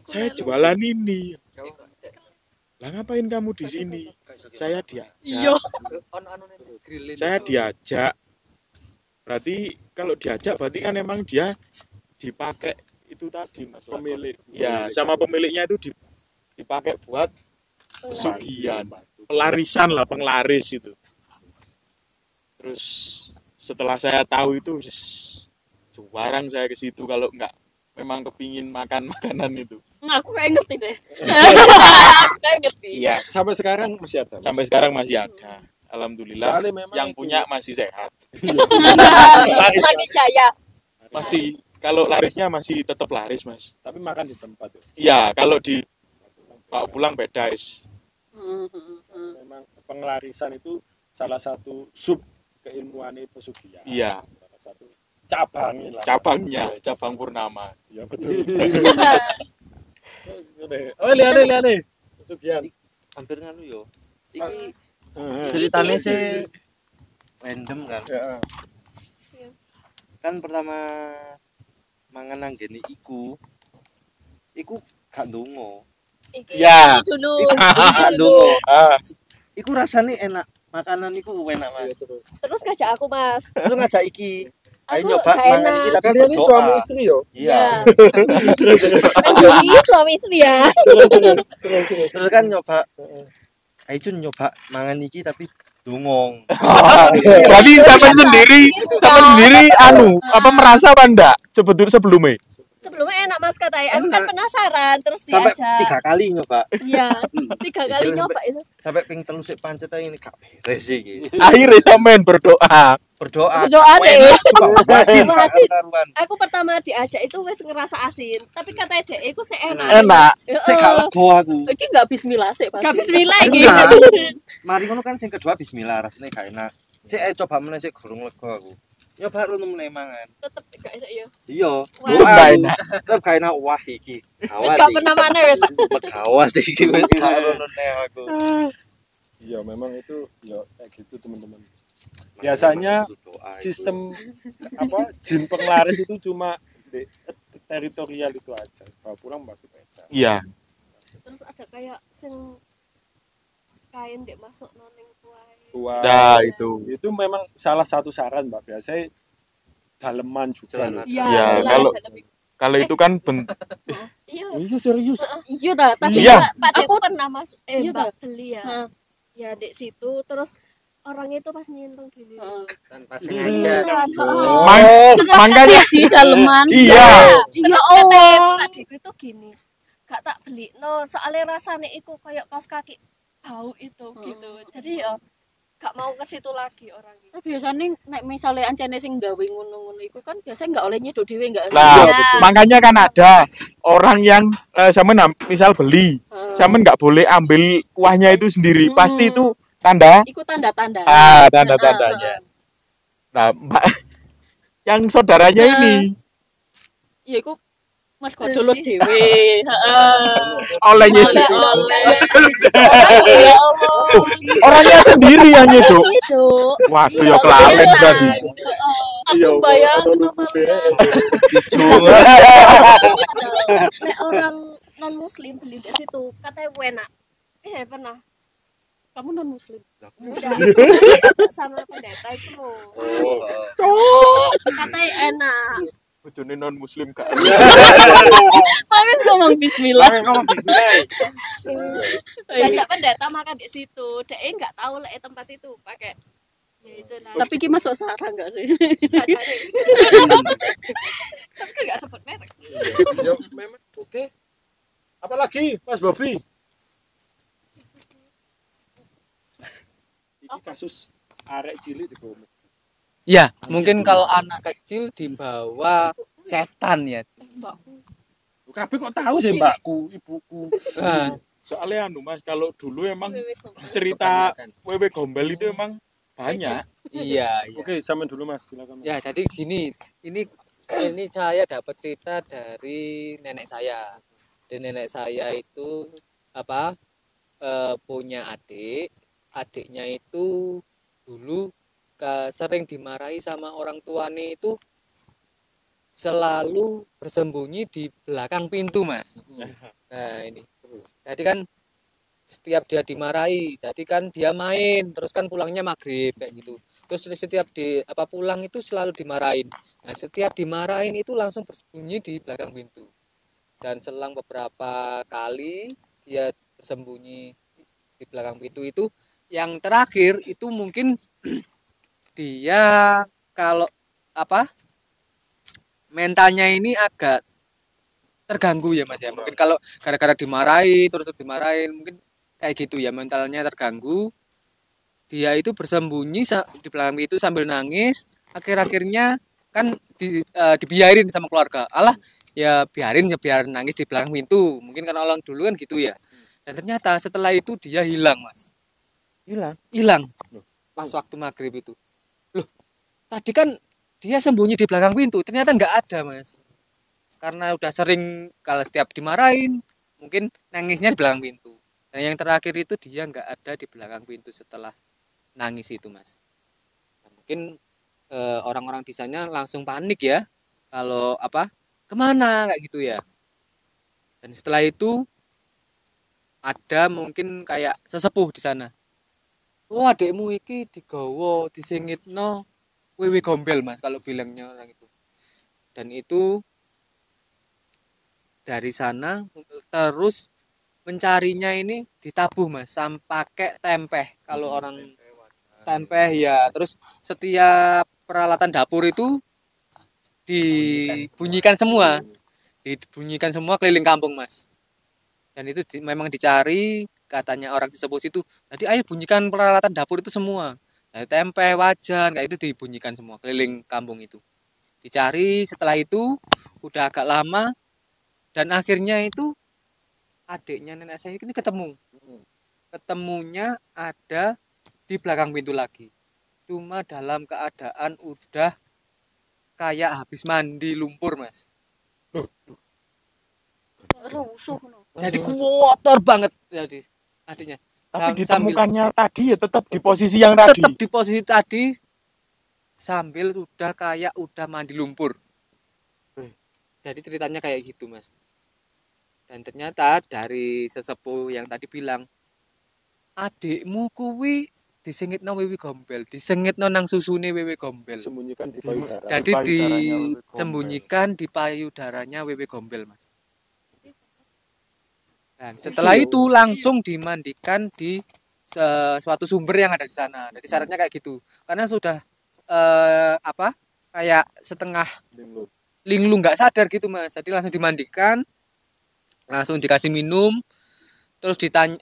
[SPEAKER 5] Saya jualan ini. Lah ngapain kamu di sini? Saya diajak. Saya diajak. Berarti kalau diajak berarti kan emang dia dipakai itu tadi Mas.
[SPEAKER 2] Pemilik.
[SPEAKER 5] Ya, sama pemiliknya itu dipakai buat pesugihan, pelarisan lah, penglaris itu. Terus setelah saya tahu itu juarang saya ke situ kalau enggak memang kepingin makan makanan itu.
[SPEAKER 7] Aku kayak ngerti deh.
[SPEAKER 4] Aku kayak ngerti.
[SPEAKER 5] Iya,
[SPEAKER 2] Sampai sekarang masih ada.
[SPEAKER 5] sampai sekarang masih ada. Alhamdulillah
[SPEAKER 2] Soalnya memang
[SPEAKER 5] yang
[SPEAKER 2] itu-
[SPEAKER 5] punya masih sehat.
[SPEAKER 4] Semakin jaya.
[SPEAKER 5] Masih kalau larisnya masih tetap laris, Mas.
[SPEAKER 2] Tapi makan di tempat ya.
[SPEAKER 5] Iya, kalau di bawa pulang beda, is.
[SPEAKER 2] Memang pengelarisan itu salah satu sub keilmuan pesugihan.
[SPEAKER 5] Iya,
[SPEAKER 2] Salah satu cabang lah.
[SPEAKER 5] cabangnya, cabang purnama.
[SPEAKER 2] Ya betul. Oh liane. Pesugihan.
[SPEAKER 3] Hampir nganu yo. Iki
[SPEAKER 2] Heeh.
[SPEAKER 3] ceritanya sih random kan.
[SPEAKER 2] Ya.
[SPEAKER 3] Kan pertama mangan nang gene iku gak ndonga.
[SPEAKER 5] Ya.
[SPEAKER 4] Dulu.
[SPEAKER 3] Gak ndonga.
[SPEAKER 5] Ah,
[SPEAKER 3] Iku rasane enak. Makanan iku enak, Mas.
[SPEAKER 4] Terus ngajak aku, Mas.
[SPEAKER 3] Terus ngajak iki. Ayo
[SPEAKER 4] Aku
[SPEAKER 3] nyoba
[SPEAKER 4] gak
[SPEAKER 3] mangan
[SPEAKER 4] enak.
[SPEAKER 3] iki tapi
[SPEAKER 2] Kalian ini
[SPEAKER 3] berdoa.
[SPEAKER 2] suami istri yo.
[SPEAKER 3] Iya.
[SPEAKER 4] Ini suami istri ya.
[SPEAKER 3] Terus kan nyoba. Ayo Jun nyoba mangan iki tapi dongong.
[SPEAKER 5] berarti sampai sendiri anu, apa merasa apa enggak sebelumnya?
[SPEAKER 4] Sebelumnya enak Mas katanya. Aku kan
[SPEAKER 3] Enak.
[SPEAKER 4] penasaran terus
[SPEAKER 3] Sampai
[SPEAKER 4] diajak.
[SPEAKER 3] 3 kali nyoba.
[SPEAKER 4] Iya, 3 kali
[SPEAKER 3] Jadi
[SPEAKER 4] nyoba itu.
[SPEAKER 3] Sampai ping telu sik pancet ae ini gak beres iki.
[SPEAKER 5] Akhirnya sampean berdoa.
[SPEAKER 3] Berdoa.
[SPEAKER 4] Berdoa deh.
[SPEAKER 3] Enak, sumpah, asin gak
[SPEAKER 4] Asin.
[SPEAKER 3] karuan.
[SPEAKER 4] Aku pertama diajak itu wes ngerasa asin, tapi katanya dek iku sih enak.
[SPEAKER 5] Enak.
[SPEAKER 3] Sik gak lega aku.
[SPEAKER 7] Iki enggak bismillah sih pasti.
[SPEAKER 4] Gak bismillah iki.
[SPEAKER 3] Enggak. Mari ngono kan sing kedua bismillah rasane gak enak. Sik coba meneh sik gurung lega aku. Nyoba lu meneh mangan.
[SPEAKER 4] Tetep gak enak ya.
[SPEAKER 3] Iya.
[SPEAKER 4] Wah.
[SPEAKER 3] Doa
[SPEAKER 5] Gak
[SPEAKER 3] aku.
[SPEAKER 5] enak.
[SPEAKER 3] Tetep gak enak wah iki. Gawat.
[SPEAKER 4] Gak
[SPEAKER 3] iki.
[SPEAKER 4] pernah mana wes.
[SPEAKER 3] Gawat iki wis gak ono neh aku.
[SPEAKER 2] Iya memang itu ya kayak gitu teman-teman. Biasanya
[SPEAKER 3] Doa itu.
[SPEAKER 2] sistem jin penglaris itu cuma di teritorial itu aja. Kalau pulang pasti beda.
[SPEAKER 5] Iya.
[SPEAKER 4] Terus ada kayak sing kain dek masuk noning kuai.
[SPEAKER 2] Tua.
[SPEAKER 5] Nah, itu.
[SPEAKER 2] Itu memang salah satu saran Mbak. Biasanya daleman juga.
[SPEAKER 3] Celana.
[SPEAKER 2] loh.
[SPEAKER 4] Iya,
[SPEAKER 5] Iya,
[SPEAKER 4] jelas,
[SPEAKER 5] kalau-
[SPEAKER 4] lebih.
[SPEAKER 5] Kalau itu kan
[SPEAKER 4] Iya.
[SPEAKER 2] Iya serius.
[SPEAKER 7] Iya dah, tapi
[SPEAKER 5] Iya.
[SPEAKER 4] Pak Dek aku pernah masuk
[SPEAKER 7] Iya,
[SPEAKER 4] Mbak
[SPEAKER 7] dah.
[SPEAKER 4] beli ya.
[SPEAKER 7] Heeh.
[SPEAKER 4] Ya dek situ terus orang itu pas nyentuh gini.
[SPEAKER 6] Tanpa sengaja.
[SPEAKER 5] makanya
[SPEAKER 7] di daleman.
[SPEAKER 5] iya.
[SPEAKER 7] Iya
[SPEAKER 4] Terus kata
[SPEAKER 7] Allah.
[SPEAKER 4] Pak Dek itu gini. Gak tak beli no, soalnya rasanya iku kayak kaos kaki bau itu gitu. Jadi ya gak mau ke situ lagi orang itu.
[SPEAKER 7] Nah, biasanya nek misalnya ancene sing gawe ngono-ngono iku kan biasanya nggak oleh nyedot dhewe enggak.
[SPEAKER 5] Nah,
[SPEAKER 4] Iya.
[SPEAKER 5] makanya kan ada orang yang sampean misal beli, sampean nggak boleh ambil kuahnya itu sendiri.
[SPEAKER 7] Hmm.
[SPEAKER 5] Pasti itu tanda
[SPEAKER 7] Iku tanda-tanda.
[SPEAKER 5] tanda-tandanya. Nah, Mbak, yang saudaranya
[SPEAKER 7] Nah.
[SPEAKER 5] ini
[SPEAKER 7] Ya iku mergo dulur dhewe. Heeh.
[SPEAKER 5] oleh nyeduk.
[SPEAKER 7] Ya Allah.
[SPEAKER 5] Orangnya sendiri yang nyeduk.
[SPEAKER 7] Itu.
[SPEAKER 5] Waduh,
[SPEAKER 7] Iya,
[SPEAKER 5] ya kelalen
[SPEAKER 7] beneran.
[SPEAKER 5] tadi.
[SPEAKER 7] Aku bayang
[SPEAKER 4] Nek orang non muslim beli di situ katanya enak. Pernah.
[SPEAKER 7] kamu non muslim.
[SPEAKER 4] Udah. Diajak sama pendeta itu loh.
[SPEAKER 3] Oh.
[SPEAKER 4] Katanya enak.
[SPEAKER 5] Bojone non muslim Kak.
[SPEAKER 7] Tapi ngomong bismillah.
[SPEAKER 4] Diajak pendeta makan di situ. Dek nggak tahu lah tempat itu pakai. Ya itu lah.
[SPEAKER 7] Tapi ki masuk sarang enggak sih?
[SPEAKER 4] Jajanin. Tapi kan nggak sebut merek.
[SPEAKER 2] Ya memang oke. Apalagi Mas Bobi? Ini kasus arek cilik di Gomo.
[SPEAKER 1] Ya, mungkin kalau anak kecil dibawa setan ya.
[SPEAKER 2] Kabeh kok tahu sih mbakku, ibuku.
[SPEAKER 1] Nah,
[SPEAKER 5] Soalnya Mas, kalau dulu emang cerita wewe gombel itu emang banyak.
[SPEAKER 1] iya.
[SPEAKER 2] Oke, sampean dulu Mas, silakan. Mas.
[SPEAKER 1] Ya, jadi gini, ini saya dapat cerita dari nenek saya. Dan nenek saya itu punya adik. Adiknya itu dulu sering dimarahi sama orang tuanya itu selalu bersembunyi di belakang pintu, Mas. Nah, ini. Jadi kan setiap dia dimarahi, jadi kan dia main, terus kan pulangnya maghrib kayak gitu. Terus setiap pulang itu selalu dimarahin. Nah, setiap dimarahin itu langsung bersembunyi di belakang pintu. Dan selang beberapa kali dia bersembunyi di belakang pintu itu, yang terakhir itu mungkin dia kalau mentalnya ini agak terganggu ya Mas ya. Mungkin kalau gara-gara dimarahi terus dimarahin mungkin kayak gitu ya, mentalnya terganggu. Dia itu bersembunyi di belakang itu sambil nangis. Akhir-akhirnya kan dibiarin sama keluarga. Alah, ya biar nangis di belakang pintu. Mungkin karena orang dulu kan gitu ya. Dan ternyata setelah itu dia hilang, Mas. Hilang. Pas waktu maghrib itu. Loh, tadi kan dia sembunyi di belakang pintu. Ternyata nggak ada, Mas. Karena udah sering kalau setiap dimarahin, mungkin nangisnya di belakang pintu. Dan yang terakhir itu dia nggak ada di belakang pintu setelah nangis itu, Mas. Nah, mungkin orang-orang di sana langsung panik ya. Kalau kemana kayak gitu ya. Dan setelah itu ada mungkin kayak sesepuh di sana. Oh, adekmu iki digawa, disingitno wewe gombel, Mas, kalau bilangnya orang itu. Dan itu dari sana terus mencarinya ini ditabuh, Mas, sampai pakai tempeh. Kalau orang tempeh ya, terus setiap peralatan dapur itu dibunyikan semua. dibunyikan semua keliling kampung Mas. Dan itu memang dicari, katanya orang sesepuh itu. Jadi ayo bunyikan peralatan dapur itu semua. Dari tempe, wajan, kayak itu dibunyikan semua keliling kampung itu. Dicari, setelah itu udah agak lama dan akhirnya itu adiknya nenek saya ini ketemu. Ketemunya ada di belakang pintu lagi. Cuma dalam keadaan udah kayak habis mandi lumpur, Mas.
[SPEAKER 7] Rusuh no.
[SPEAKER 1] Jadi kotor banget jadi adiknya.
[SPEAKER 5] Tapi
[SPEAKER 1] Sambil
[SPEAKER 5] ditemukannya tadi ya tetap di posisi yang tadi.
[SPEAKER 1] tetap di posisi tadi sambil udah kayak udah mandi lumpur. Jadi ceritanya kayak gitu, Mas. Dan ternyata dari sesepuh yang tadi bilang, adikmu kuwi disengitno wewe gombel, disengitno nang susune wewe gombel.
[SPEAKER 2] Sembunyikan di payudara.
[SPEAKER 1] Jadi
[SPEAKER 5] payudaranya wewe gombel.
[SPEAKER 1] disembunyikan di payudaranya wewe gombel, Mas. Dan setelah itu langsung dimandikan di suatu sumber yang ada di sana. Jadi syaratnya kayak gitu. Karena sudah kayak setengah linglung nggak sadar gitu, Mas. Jadi langsung dimandikan, langsung dikasih minum, terus ditanya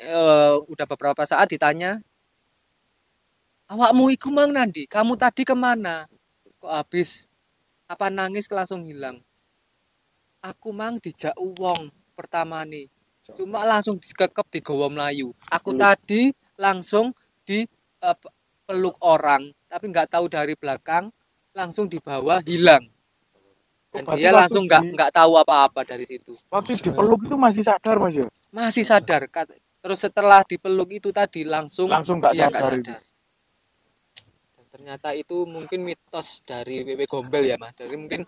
[SPEAKER 1] udah beberapa saat ditanya, awakmu iku mang nandi, kamu tadi kemana? Kok habis nangis langsung hilang? Aku mang dijak uwong pertama nih, cuma langsung dikekep di Gowo Melayu. Aku tadi langsung peluk orang, tapi nggak tahu dari belakang, langsung dibawa hilang. Dan
[SPEAKER 5] berarti
[SPEAKER 1] dia
[SPEAKER 5] waktu
[SPEAKER 1] langsung nggak tahu apa-apa dari situ.
[SPEAKER 5] Waktu dipeluk itu masih sadar Mas ya?
[SPEAKER 1] Masih sadar. Terus setelah dipeluk itu tadi langsung
[SPEAKER 5] Nggak
[SPEAKER 1] dia
[SPEAKER 5] sadar.
[SPEAKER 1] nggak sadar. Dan ternyata itu mungkin mitos dari wewe gombel ya, Mas. Dari mungkin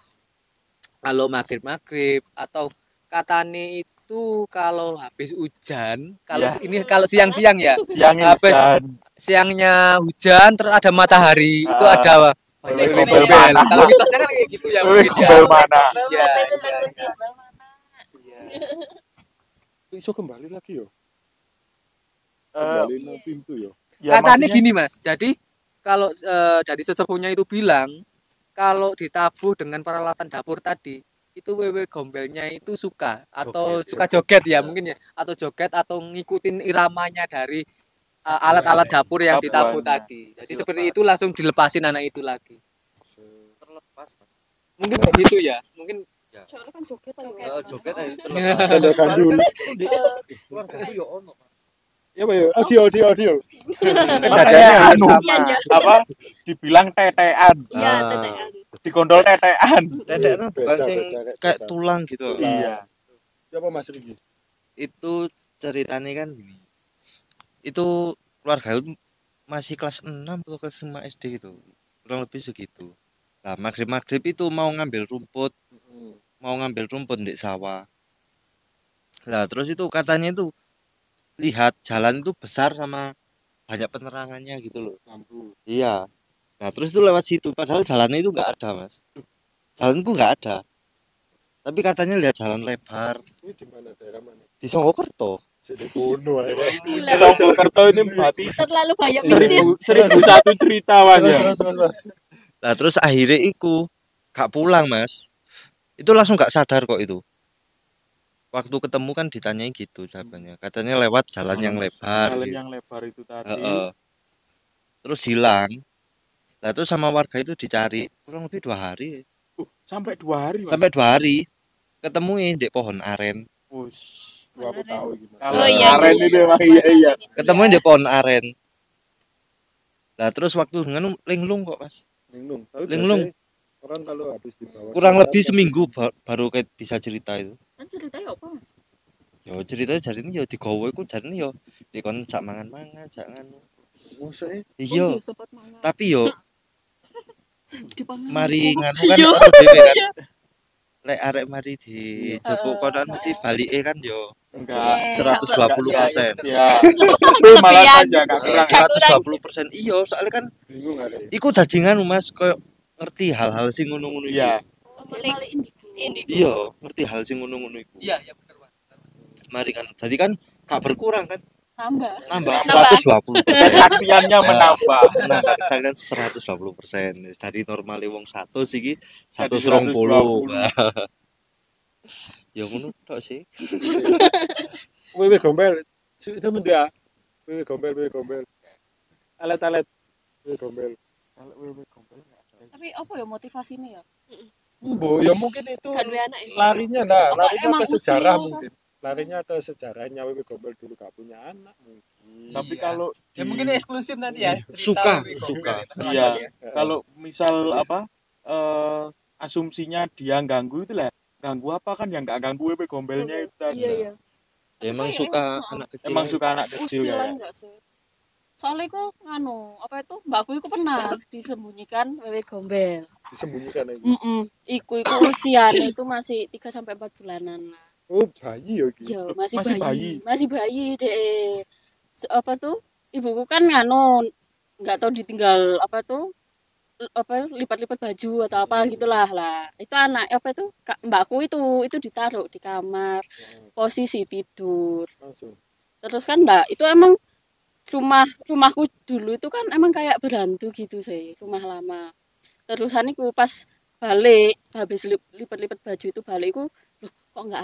[SPEAKER 1] kalau maghrib atau katane itu kalau habis hujan, kalau
[SPEAKER 5] Ya.
[SPEAKER 1] ini kalau siang-siang ya,
[SPEAKER 5] Siangnya
[SPEAKER 1] habis
[SPEAKER 5] hujan.
[SPEAKER 1] siangnya hujan terus ada matahari, itu ada wewe
[SPEAKER 5] gombel
[SPEAKER 1] gombel.
[SPEAKER 5] mana?
[SPEAKER 1] Kalau mitosnya kan kayak gitu ya
[SPEAKER 5] Wewe
[SPEAKER 1] mungkin ya.
[SPEAKER 5] gombel mana?
[SPEAKER 1] Iya, iya.
[SPEAKER 2] Iso kembali lagi yo.
[SPEAKER 5] Eh,
[SPEAKER 2] Kembali nang pintu yo.
[SPEAKER 5] ya
[SPEAKER 1] Katanya
[SPEAKER 5] maksudnya-
[SPEAKER 1] gini, Mas. Jadi kalau dari sesepuhnya itu bilang kalau ditabuh dengan peralatan dapur tadi itu wewe gombelnya itu suka atau
[SPEAKER 3] Joget,
[SPEAKER 1] suka joget ya mungkin ya, atau joget atau ngikutin iramanya dari alat-alat dapur yang ditabuh
[SPEAKER 5] Tabuhannya.
[SPEAKER 1] tadi. Jadi seperti itu langsung dilepasin anak itu lagi.
[SPEAKER 3] Terlepas.
[SPEAKER 1] Mungkin kayak gitu ya. Mungkin
[SPEAKER 7] Soalnya kan joget ayo.
[SPEAKER 3] Joget aja
[SPEAKER 2] Tanda gandul.
[SPEAKER 3] keluarga itu ya ono.
[SPEAKER 2] Ya Pak yo, audio.
[SPEAKER 5] Makanya anu,
[SPEAKER 7] Iya, iya.
[SPEAKER 5] apa dibilang tetean,
[SPEAKER 7] Iya,
[SPEAKER 3] Ah.
[SPEAKER 7] tetean.
[SPEAKER 5] dikondol tetean.
[SPEAKER 3] Dedek itu bukan
[SPEAKER 2] Beda,
[SPEAKER 3] sing
[SPEAKER 2] beda,
[SPEAKER 3] kayak
[SPEAKER 2] beda.
[SPEAKER 3] tulang gitu.
[SPEAKER 5] Iya.
[SPEAKER 2] Siapa Mas Riki?
[SPEAKER 3] Itu ceritanya kan gini. Itu keluarga itu masih kelas 6 atau kelas 5 SD gitu. Kurang lebih segitu. Nah, maghrib itu mau ngambil rumput di sawah. Nah, terus itu katanya itu lihat jalan itu besar sama banyak penerangannya gitu loh.
[SPEAKER 2] Lampu.
[SPEAKER 3] Iya. Nah, terus itu lewat situ padahal jalannya itu nggak ada, Mas. Jalanku nggak ada. Tapi katanya lihat jalan lebar
[SPEAKER 2] Ini di mana daerah mana?
[SPEAKER 3] di Songkokerto.
[SPEAKER 2] Jadi kuno ya.
[SPEAKER 5] Songkokerto ini berarti
[SPEAKER 7] Terlalu banyak bisnis.
[SPEAKER 5] seribu satu cerita Mas ya.
[SPEAKER 3] Nah, terus akhirnya iku gak pulang, Mas. Itu langsung gak sadar kok itu. Waktu ketemu kan ditanyai gitu jawabannya. Katanya lewat jalan yang lebar.
[SPEAKER 5] Jalan
[SPEAKER 3] Gitu.
[SPEAKER 5] yang lebar itu tadi.
[SPEAKER 3] Heeh. Terus hilang. Nah, terus sama warga itu dicari kurang lebih 2 hari.
[SPEAKER 5] Sampai 2 hari Mas.
[SPEAKER 3] Sampai 2 hari ketemuin di pohon aren.
[SPEAKER 5] Us.
[SPEAKER 2] Aku tahu gimana.
[SPEAKER 5] Kalau
[SPEAKER 7] Oh, iya,
[SPEAKER 5] aren
[SPEAKER 7] iya.
[SPEAKER 5] itu emang iya.
[SPEAKER 3] Ketemuin di pohon aren. Nah, terus waktu nganu linglung kok, Mas.
[SPEAKER 2] Linglung. Tapi
[SPEAKER 3] Linglung.
[SPEAKER 2] biasanya orang kalau habis dibawa
[SPEAKER 3] Kurang
[SPEAKER 2] ke
[SPEAKER 3] lebih
[SPEAKER 2] atas,
[SPEAKER 3] seminggu baru kayak bisa cerita itu.
[SPEAKER 7] Kan ceritanya apa, Mas?
[SPEAKER 3] Yo ceritanya jari ini yo digawe iku jari ini yo dikon sak mangan-mangan, sak nganu.
[SPEAKER 2] Maksudnya
[SPEAKER 3] Iya,
[SPEAKER 7] Oh, sempat mangan.
[SPEAKER 3] tapi yo
[SPEAKER 7] Dipangan.
[SPEAKER 3] mari nganu kan
[SPEAKER 7] Yo.
[SPEAKER 3] aku dhewe kan. Lek arek mari di Joko kono mesti balike kan yo
[SPEAKER 5] Enggak.
[SPEAKER 3] 120%.
[SPEAKER 5] Ya. Itu malah Mas ya gak kurang.
[SPEAKER 3] 120%. Iya, soalnya kan
[SPEAKER 2] bingung ada ya.
[SPEAKER 3] iku dadi nganu Mas koyo ngerti hal-hal sing ngono-ngono iku.
[SPEAKER 5] Iya.
[SPEAKER 7] Balik-balikin di.
[SPEAKER 3] Iya, ngerti hal sing ngono-ngono iku.
[SPEAKER 1] iya benar, Pak.
[SPEAKER 3] Mari kan. Jadi kan gak berkurang kan,
[SPEAKER 7] Tambah.
[SPEAKER 3] nambah
[SPEAKER 7] Nambah.
[SPEAKER 3] 120%.
[SPEAKER 5] Kesaktiannya menambah.
[SPEAKER 3] Nambah kesalahan 120%. Dari normal wong 100 iki
[SPEAKER 5] Jadi
[SPEAKER 3] 120.
[SPEAKER 5] 120.
[SPEAKER 3] Ya ngono tok sih.
[SPEAKER 2] Wewe gombel. Itu mendia. Wewe gombel. Alet-alet. Wewe gombel.
[SPEAKER 5] Kalau wewe gombel nggak ada.
[SPEAKER 7] Tapi apa ya motivasinya ya?
[SPEAKER 2] Bu, ya mungkin itu
[SPEAKER 4] Gak duwe anak ya?
[SPEAKER 2] larinya
[SPEAKER 7] Apa
[SPEAKER 2] larinya
[SPEAKER 7] emang
[SPEAKER 2] ke sejarah
[SPEAKER 7] usil?
[SPEAKER 2] mungkin. Larinya ke sejarahnya Wewe Gombel dulu gak punya anak mungkin.
[SPEAKER 5] Tapi
[SPEAKER 1] Iya.
[SPEAKER 5] kalau
[SPEAKER 1] Ya
[SPEAKER 5] di-
[SPEAKER 1] mungkin eksklusif nanti ya. cerita
[SPEAKER 3] Suka,
[SPEAKER 1] Wewe
[SPEAKER 3] suka.
[SPEAKER 1] Gombel itu
[SPEAKER 5] Iya.
[SPEAKER 1] ya.
[SPEAKER 5] kalau misal apa asumsinya dia ganggu itu lah, ganggu apa kan yang nggak ganggu wewe gombelnya itu tadi.
[SPEAKER 7] Iya, iya.
[SPEAKER 3] Ya, emang
[SPEAKER 7] Kayak,
[SPEAKER 3] suka
[SPEAKER 7] heeh.
[SPEAKER 3] anak kecil.
[SPEAKER 5] Emang suka anak kecil
[SPEAKER 7] Usil
[SPEAKER 5] ya.
[SPEAKER 7] lah enggak sih? Soalnya kok apa itu mbakku itu pernah disembunyikan wewe gombel.
[SPEAKER 2] Disembunyikan itu.
[SPEAKER 7] Iku usianya itu masih 3 sampai 4 bulanan lah.
[SPEAKER 2] Oh, bayi ya iki.
[SPEAKER 7] Yo,
[SPEAKER 5] Loh,
[SPEAKER 7] masih
[SPEAKER 5] masih
[SPEAKER 7] bayi.
[SPEAKER 5] bayi?
[SPEAKER 7] Masih bayi deh. Apa tuh? Ibuku kan nggak tahu ditinggal apa tuh? Apa lipat-lipat baju atau apa gitulah lah. Itu anak apa itu? Mbakku itu ditaruh di kamar posisi tidur.
[SPEAKER 2] Langsung.
[SPEAKER 7] Terus kan enggak, itu emang rumahku dulu itu kan emang kayak berhantu gitu sih, rumah lama. Terusan iku pas balik habis lipat-lipat baju itu balikku, loh kok nggak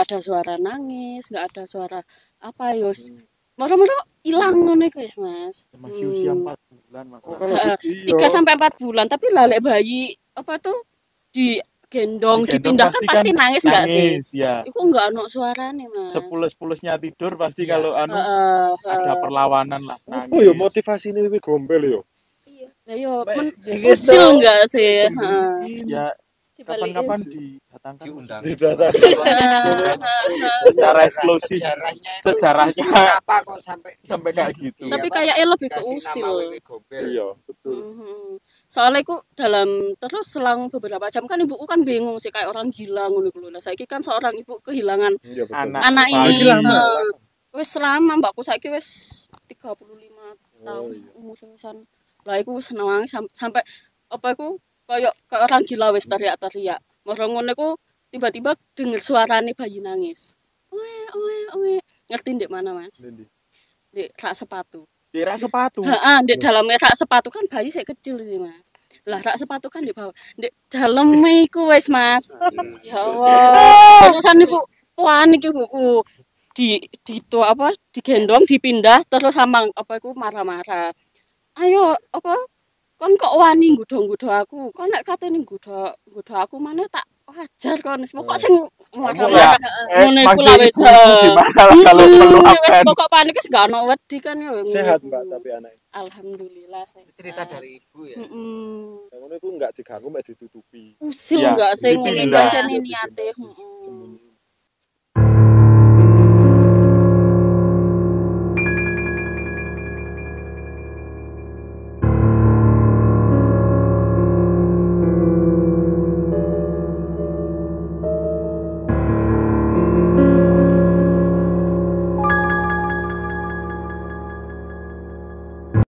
[SPEAKER 7] ada suara nangis, nggak ada suara apa yos. Moro-moro hilang ngono iku wis, Mas.
[SPEAKER 5] Masih usia 4 bulan mas.
[SPEAKER 2] Oh, kalau
[SPEAKER 7] Heeh,
[SPEAKER 2] gitu,
[SPEAKER 7] 3 sampai 4 bulan, tapi lalek bayi apa tuh digendong,
[SPEAKER 5] Digendong
[SPEAKER 7] dipindahkan pasti
[SPEAKER 5] kan
[SPEAKER 7] nangis enggak sih?
[SPEAKER 5] nangis ya.
[SPEAKER 7] Iku enggak ono suarane, Mas.
[SPEAKER 5] Sepulus-pulusnya tidur pasti
[SPEAKER 1] Iya.
[SPEAKER 5] kalau anu
[SPEAKER 7] Heeh,
[SPEAKER 5] ada perlawanan lah
[SPEAKER 2] apa
[SPEAKER 5] nangis.
[SPEAKER 2] ya motivasi ini Wewe Gombel ya?
[SPEAKER 7] Lah yo
[SPEAKER 2] Ya,
[SPEAKER 7] usil enggak sih? Heeh.
[SPEAKER 2] Sembunyiin.
[SPEAKER 5] Ya
[SPEAKER 7] Dibalikin.
[SPEAKER 5] kapan-kapan didatangkan
[SPEAKER 3] Diundang.
[SPEAKER 2] Didatang.
[SPEAKER 5] secara eksklusif sejarahnya
[SPEAKER 6] Kenapa kok
[SPEAKER 5] sampai kayak gitu.
[SPEAKER 7] Tapi
[SPEAKER 6] Pak,
[SPEAKER 7] kayaknya lebih ke
[SPEAKER 6] kasih
[SPEAKER 7] usil.
[SPEAKER 6] nama Wewe Gombel.
[SPEAKER 2] Iya, betul.
[SPEAKER 7] Soalnya aku terus selang beberapa jam kan ibuku kan bingung sih kayak orang gila ngono iku lho. Lah saiki kan seorang ibu kehilangan
[SPEAKER 2] Iya, betul.
[SPEAKER 7] anak
[SPEAKER 5] bayi.
[SPEAKER 7] ini.
[SPEAKER 2] Lama.
[SPEAKER 7] Wis lama mbakku saiki wis 35 tahun
[SPEAKER 2] Oh, iya.
[SPEAKER 7] umur wisan. Lah iku seneng sampai apa iku kayak orang gila wis teriak-teriak. Moro ngono iku tiba-tiba denger suarane bayi nangis. Oe. Ngerti ndek mana, Mas?
[SPEAKER 2] Ndi?
[SPEAKER 7] Ndek rak sepatu.
[SPEAKER 5] Di rak sepatu.
[SPEAKER 7] Heeh, ndek dalamnya rak sepatu kan bayi sik kecil sih, Mas. Lah rak sepatu kan di bawah. Ndek daleme iku wis, Mas. Ya Allah. Terusan iku panik ibuku. Itu apa digendong dipindah terus sama apa iku marah-marah. Ayo apa kon kok wani nggodho-nggodho aku. Kon nek katene nggodho aku maneh tak wajar kon. Pokok sing marah-marah. Ngono iku
[SPEAKER 5] Pasti
[SPEAKER 7] lah wis.
[SPEAKER 5] ibu gimana lah kalau
[SPEAKER 7] Wis
[SPEAKER 5] meluapkan.
[SPEAKER 7] pokok panik wis gak ono wedi kan ya.
[SPEAKER 2] Sehat Mbak tapi anaknya.
[SPEAKER 7] Alhamdulillah sehat.
[SPEAKER 1] Itu cerita dari ibu ya.
[SPEAKER 2] Yang ngono iku enggak diganggu mek ditutupi.
[SPEAKER 7] Usil
[SPEAKER 5] Iya,
[SPEAKER 7] enggak sing
[SPEAKER 5] dipindah.
[SPEAKER 7] ngene pancen niate.
[SPEAKER 2] Sembunyi.